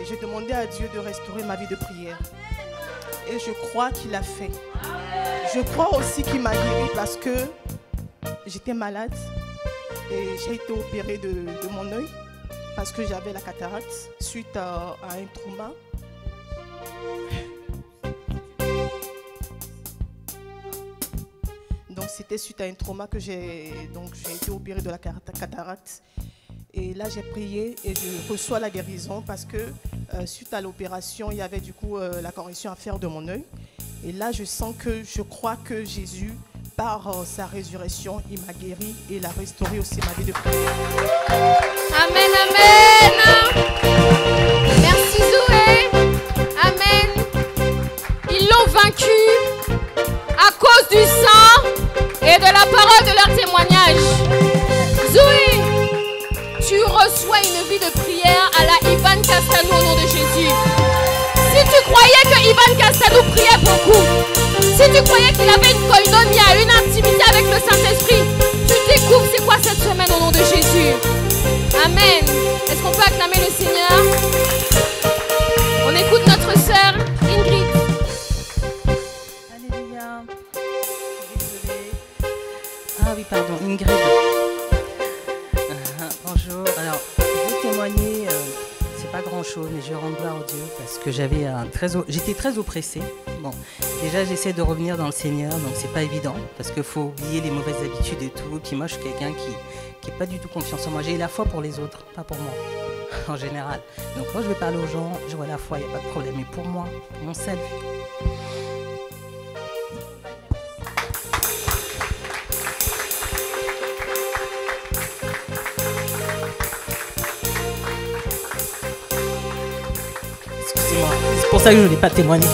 J: J'ai demandé à Dieu de restaurer ma vie de prière. Et je crois qu'il a fait. Je crois aussi qu'il m'a guéri parce que j'étais malade et j'ai été opérée de mon œil parce que j'avais la cataracte suite à un trauma. Donc c'était suite à un trauma que j'ai été opérée de la cataracte. Et là, j'ai prié et je reçois la guérison parce que suite à l'opération, il y avait du coup la correction à faire de mon œil. Et là, je crois que Jésus, par sa résurrection, il m'a guéri et il a restauré aussi ma vie de prière.
I: Amen, amen. Merci Zoé. Amen. Ils l'ont vaincu à cause du sang et de la parole de leur témoignage. Zoé, tu reçois une vie de prière à la Ivan Castanou au nom de Jésus. Si tu croyais que Ivan Castanou priait beaucoup, si tu croyais qu'il avait une koinonia, une intimité avec le Saint-Esprit, tu découvres c'est quoi cette semaine au nom de Jésus. Amen. Est-ce qu'on peut acclamer le Seigneur? On écoute notre sœur Ingrid.
K: Alléluia. Désolée. Ah oui, pardon, Ingrid. Bonjour. Alors, je vais témoigner, c'est pas grand-chose, mais je rends gloire au Dieu parce que j'étais très oppressée. Bon, déjà, j'essaie de revenir dans le Seigneur, donc c'est pas évident parce qu'il faut oublier les mauvaises habitudes et tout. Puis moi, je suis quelqu'un qui n'a pas du tout confiance en moi. J'ai la foi pour les autres, pas pour moi, en général. Donc quand je vais parler aux gens, j'aurai la foi, il n'y a pas de problème. Mais pour moi, pour mon salut. Excusez-moi, c'est pour ça que je ne voulais pas témoigner.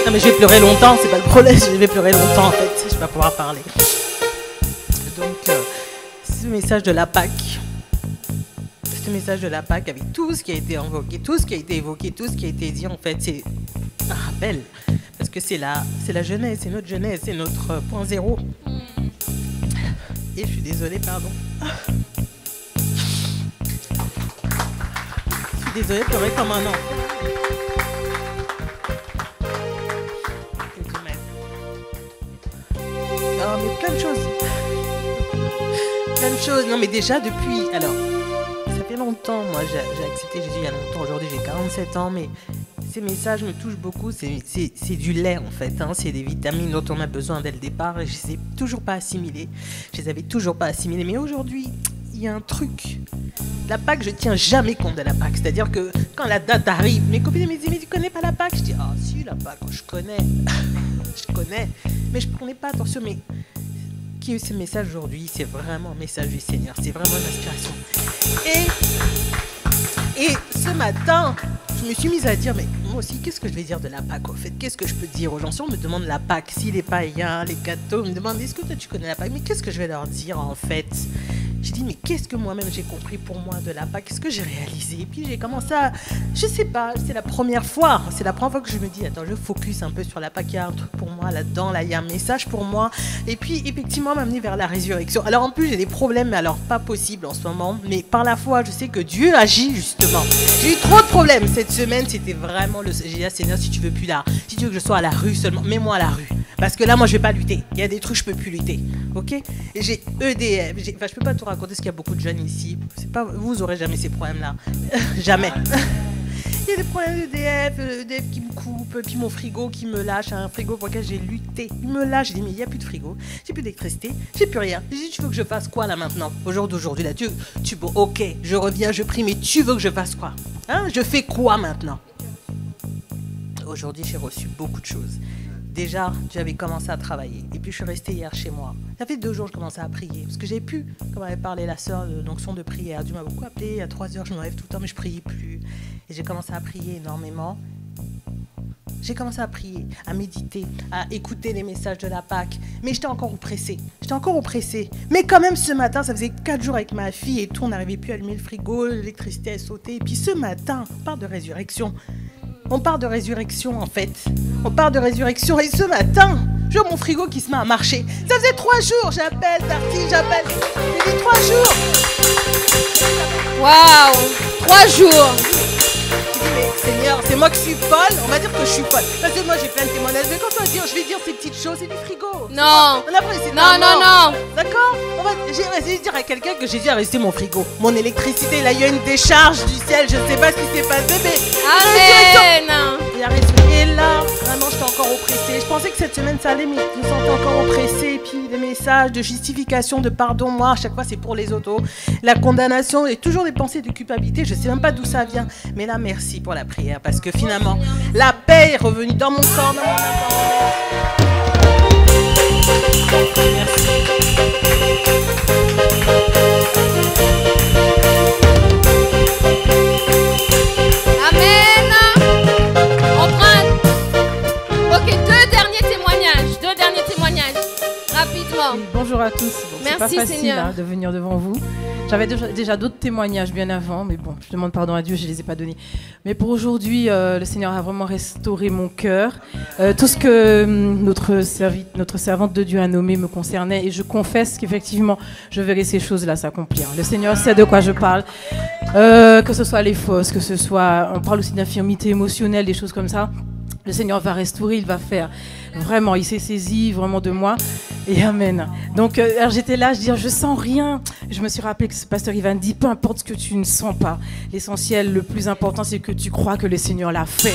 K: Non mais je vais pleurer longtemps, c'est pas le problème, je vais pleurer longtemps en fait, je vais pas pouvoir parler. Donc, ce message de la Pâque, avec tout ce qui a été invoqué, tout ce qui a été évoqué, tout ce qui a été dit, en fait, c'est un rappel. Parce que c'est la jeunesse, c'est notre jeunesse, c'est notre point zéro. Et je suis désolée, pardon. Je suis désolée de pleurer comme un enfant. Non, mais plein de choses. Plein de choses. Non, mais déjà, depuis... Alors, ça fait longtemps, moi, j'ai accepté Jésus il y a longtemps. Aujourd'hui, j'ai 47 ans, mais ces messages me touchent beaucoup. C'est du lait, en fait. Hein. C'est des vitamines dont on a besoin dès le départ. Et je ne les ai toujours pas assimilées. Je les avais toujours pas assimilées. Mais aujourd'hui, il y a un truc. La Pâque, je tiens jamais compte de la Pâque. C'est-à-dire que quand la date arrive, mes copines me disent « Mais tu connais pas la Pâque ?» Je dis « Ah si, la Pâque, je connais. Je connais. Mais je ne prenais pas attention. » Mais qui est ce message aujourd'hui? C'est vraiment un message du Seigneur. C'est vraiment une inspiration. Et ce matin, je me suis mise à dire, mais moi aussi, qu'est-ce que je vais dire de la Pâque, en fait? Qu'est-ce que je peux dire aux gens? Si on me demande la Pâque, si les païens, les cathos me demandent, est-ce que toi tu connais la Pâque? Mais qu'est-ce que je vais leur dire, en fait? J'ai dit, mais qu'est-ce que moi-même j'ai compris pour moi de la Pâque? Qu'est-ce que j'ai réalisé? Et puis j'ai commencé à... Je sais pas, c'est la première fois. C'est la première fois que je me dis, attends, je focus un peu sur la Pâque. Il y a un truc pour moi là-dedans, là, il y a un message pour moi. Et puis, effectivement, m'amener vers la résurrection. Alors, en plus, j'ai des problèmes, mais alors, pas possible en ce moment. Mais par la foi, je sais que Dieu agit, justement. J'ai eu trop de problèmes cette semaine. C'était vraiment le... J'ai dit, Seigneur, si tu veux plus là, si tu veux que je sois à la rue seulement, mets-moi à la rue. Parce que là, moi, je vais pas lutter. Il y a des trucs, je peux plus lutter. Ok? Et j'ai EDF. Enfin, je peux pas tout raconter parce qu'il y a beaucoup de jeunes ici. C'est pas, vous aurez jamais ces problèmes-là. Jamais. Il y a des problèmes d'EDF qui me coupe, puis mon frigo qui me lâche, un frigo pour lequel j'ai lutté. Il me lâche, j'ai dit, mais il n'y a plus de frigo, j'ai plus d'électricité, j'ai plus rien. J'ai dit, tu veux que je fasse quoi là maintenant? Au jour d'aujourd'hui, là, ok, je reviens, je prie, mais tu veux que je fasse quoi? Hein? Je fais quoi maintenant? Aujourd'hui, j'ai reçu beaucoup de choses. Déjà, j'avais commencé à travailler. Et puis, je suis restée hier chez moi. Ça fait 2 jours que je commençais à prier. Parce que j'ai pu, comme avait parlé la sœur, d'onction de prière. Dieu m'a beaucoup appelé. À 3 heures, je me lève tout le temps, mais je ne priais plus. Et j'ai commencé à prier énormément. J'ai commencé à prier, à méditer, à écouter les messages de la Pâque. Mais j'étais encore oppressée. Mais quand même, ce matin, ça faisait 4 jours avec ma fille et tout. On n'arrivait plus à allumer le frigo. L'électricité a sauté. Et puis, ce matin, on parle de résurrection. On part de résurrection, en fait. On part de résurrection. Et ce matin, je vois mon frigo qui se met à marcher. Ça faisait 3 jours. J'appelle Darty, j'appelle. Il dit 3 jours.
I: Waouh, 3 jours.
K: Je dis, mais Seigneur, c'est moi qui suis folle. On va dire que je suis folle. Parce que moi, j'ai plein de témoignages. Mais quand on va dire, je vais dire ces petites choses, c'est du frigo.
I: Non.
K: Non. D'accord? J'ai essayé de dire à quelqu'un que Jésus a resté mon frigo. Mon électricité, là, il y a une décharge du ciel. Je ne sais pas ce qui s'est passé, mais...
I: Amen.
K: Et là, vraiment, j'étais encore oppressée. Je pensais que cette semaine, ça allait, mais je me sentais encore oppressée. Et puis, les messages de justification, de pardon, moi, à chaque fois, c'est pour les autos. La condamnation et toujours des pensées de culpabilité. Je ne sais même pas d'où ça vient. Mais là, merci pour la prière. Parce que finalement, la paix est revenue dans mon corps, dans mon intérieur. Merci.
I: Amen. On prend. Ok, 2 derniers témoignages. Rapidement.
L: Oui, bonjour à tous. Bon,
I: merci,
L: c'est pas facile
I: Seigneur.
L: De venir devant vous. J'avais déjà d'autres témoignages bien avant, mais bon, je demande pardon à Dieu, je ne les ai pas donnés. Mais pour aujourd'hui, le Seigneur a vraiment restauré mon cœur. Tout ce que notre servante de Dieu a nommé me concernait, et je confesse qu'effectivement, je verrai ces choses-là s'accomplir. Le Seigneur sait de quoi je parle, que ce soit les fausses, que ce soit... On parle aussi d'infirmité émotionnelle, des choses comme ça. Le Seigneur va restaurer, il va faire. Vraiment, il s'est saisi vraiment de moi. Et amen. Donc, alors j'étais là, je dis, je sens rien. Je me suis rappelé que ce pasteur Ivan dit, peu importe ce que tu ne sens pas, l'essentiel, le plus important, c'est que tu crois que le Seigneur l'a fait.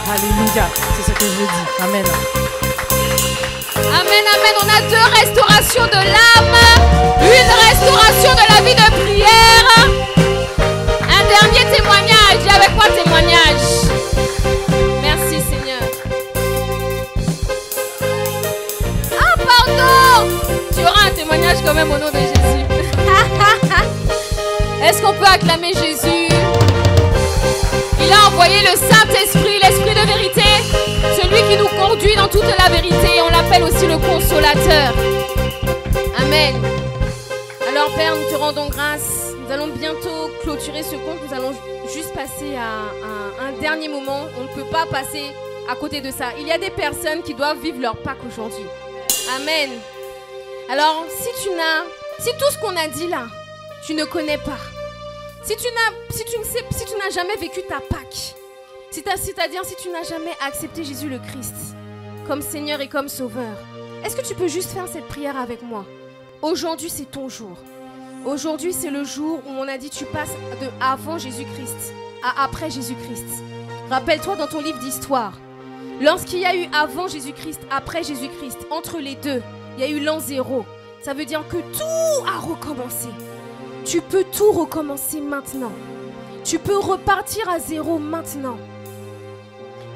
L: Alléluia. C'est ce que je dis. Amen.
I: Amen, amen. On a 2 restaurations de l'âme, une restauration de la vie de prière. Un dernier témoignage. Dis avec moi témoignage. Merci Seigneur. Ah pardon. Tu auras un témoignage quand même au nom de Jésus. Est-ce qu'on peut acclamer Jésus? Il a envoyé le Saint-Esprit, l'Esprit de vérité, celui qui nous conduit dans toute la vérité. On l'appelle aussi le Consolateur. Amen. Alors Père, nous te rendons grâce. Nous allons bientôt clôturer ce compte. Nous allons juste passer à un dernier moment. On ne peut pas passer à côté de ça. Il y a des personnes qui doivent vivre leur Pâques aujourd'hui. Amen. Alors, si tout ce qu'on a dit là, tu ne connais pas, si tu n'as jamais vécu ta Pâques, c'est-à-dire si tu n'as jamais accepté Jésus le Christ comme Seigneur et comme Sauveur, est-ce que tu peux juste faire cette prière avec moi? Aujourd'hui, c'est ton jour. Aujourd'hui, c'est le jour où on a dit tu passes de avant Jésus-Christ à après Jésus-Christ. Rappelle-toi dans ton livre d'histoire, lorsqu'il y a eu avant Jésus-Christ, après Jésus-Christ, entre les deux, il y a eu l'an 0. Ça veut dire que tout a recommencé. Tu peux tout recommencer maintenant. Tu peux repartir à 0 maintenant.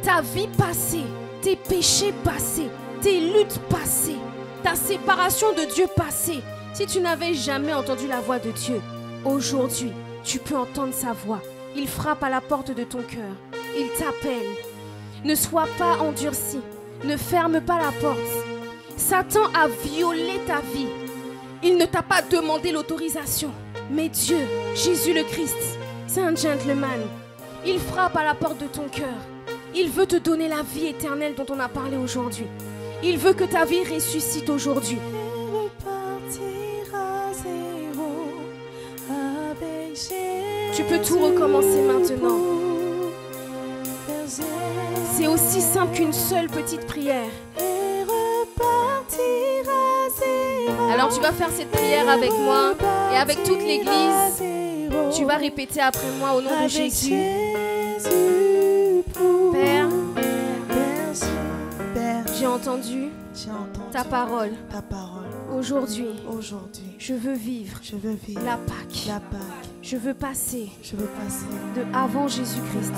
I: Ta vie passée, tes péchés passés, tes luttes passées, ta séparation de Dieu passée. Si tu n'avais jamais entendu la voix de Dieu, aujourd'hui, tu peux entendre sa voix. Il frappe à la porte de ton cœur. Il t'appelle. Ne sois pas endurci. Ne ferme pas la porte. Satan a violé ta vie. Il ne t'a pas demandé l'autorisation. Mais Dieu, Jésus le Christ, c'est un gentleman. Il frappe à la porte de ton cœur. Il veut te donner la vie éternelle dont on a parlé aujourd'hui. Il veut que ta vie ressuscite aujourd'hui. Tu peux tout recommencer maintenant. C'est aussi simple qu'une seule petite prière. Alors tu vas faire cette prière avec moi et avec toute l'église. Tu vas répéter après moi au nom de Jésus. Père, j'ai entendu ta parole. Aujourd'hui, je veux vivre la Pâque. Je veux passer de avant Jésus-Christ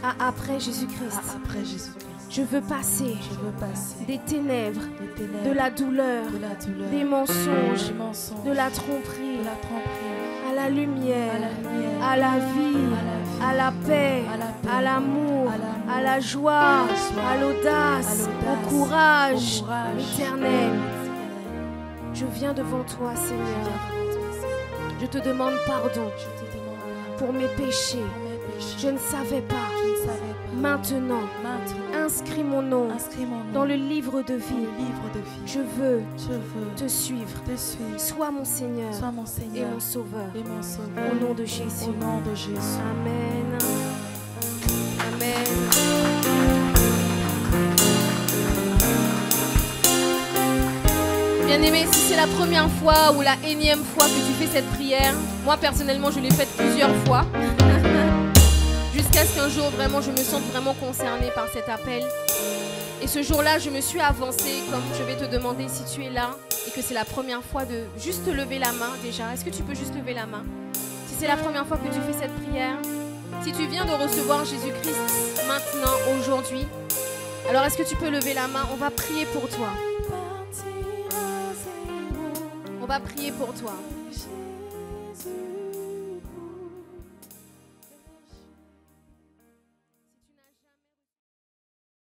I: à après Jésus-Christ. Je veux passer des ténèbres, de la douleur, des mensonges, de la tromperie, à la lumière, à la vie, à la paix, à l'amour, à la joie, à l'audace, au courage éternel. Je viens devant toi, Seigneur. Je te demande pardon pour mes péchés. Je ne savais pas. Maintenant, inscris mon nom dans le livre de vie. Je veux te suivre. Sois mon Seigneur et mon Sauveur. Au nom de Jésus. Amen. Amen. Bien-aimé, si c'est la première fois ou la énième fois que tu fais cette prière, moi personnellement je l'ai faite plusieurs fois. Jusqu'à ce qu'un jour vraiment je me sente vraiment concernée par cet appel. Et ce jour-là je me suis avancée, comme je vais te demander si tu es là et que c'est la première fois de juste lever la main déjà. Est-ce que tu peux juste lever la main? Si c'est la première fois que tu fais cette prière, si tu viens de recevoir Jésus-Christ maintenant, aujourd'hui, alors est-ce que tu peux lever la main? On va prier pour toi. On va prier pour toi.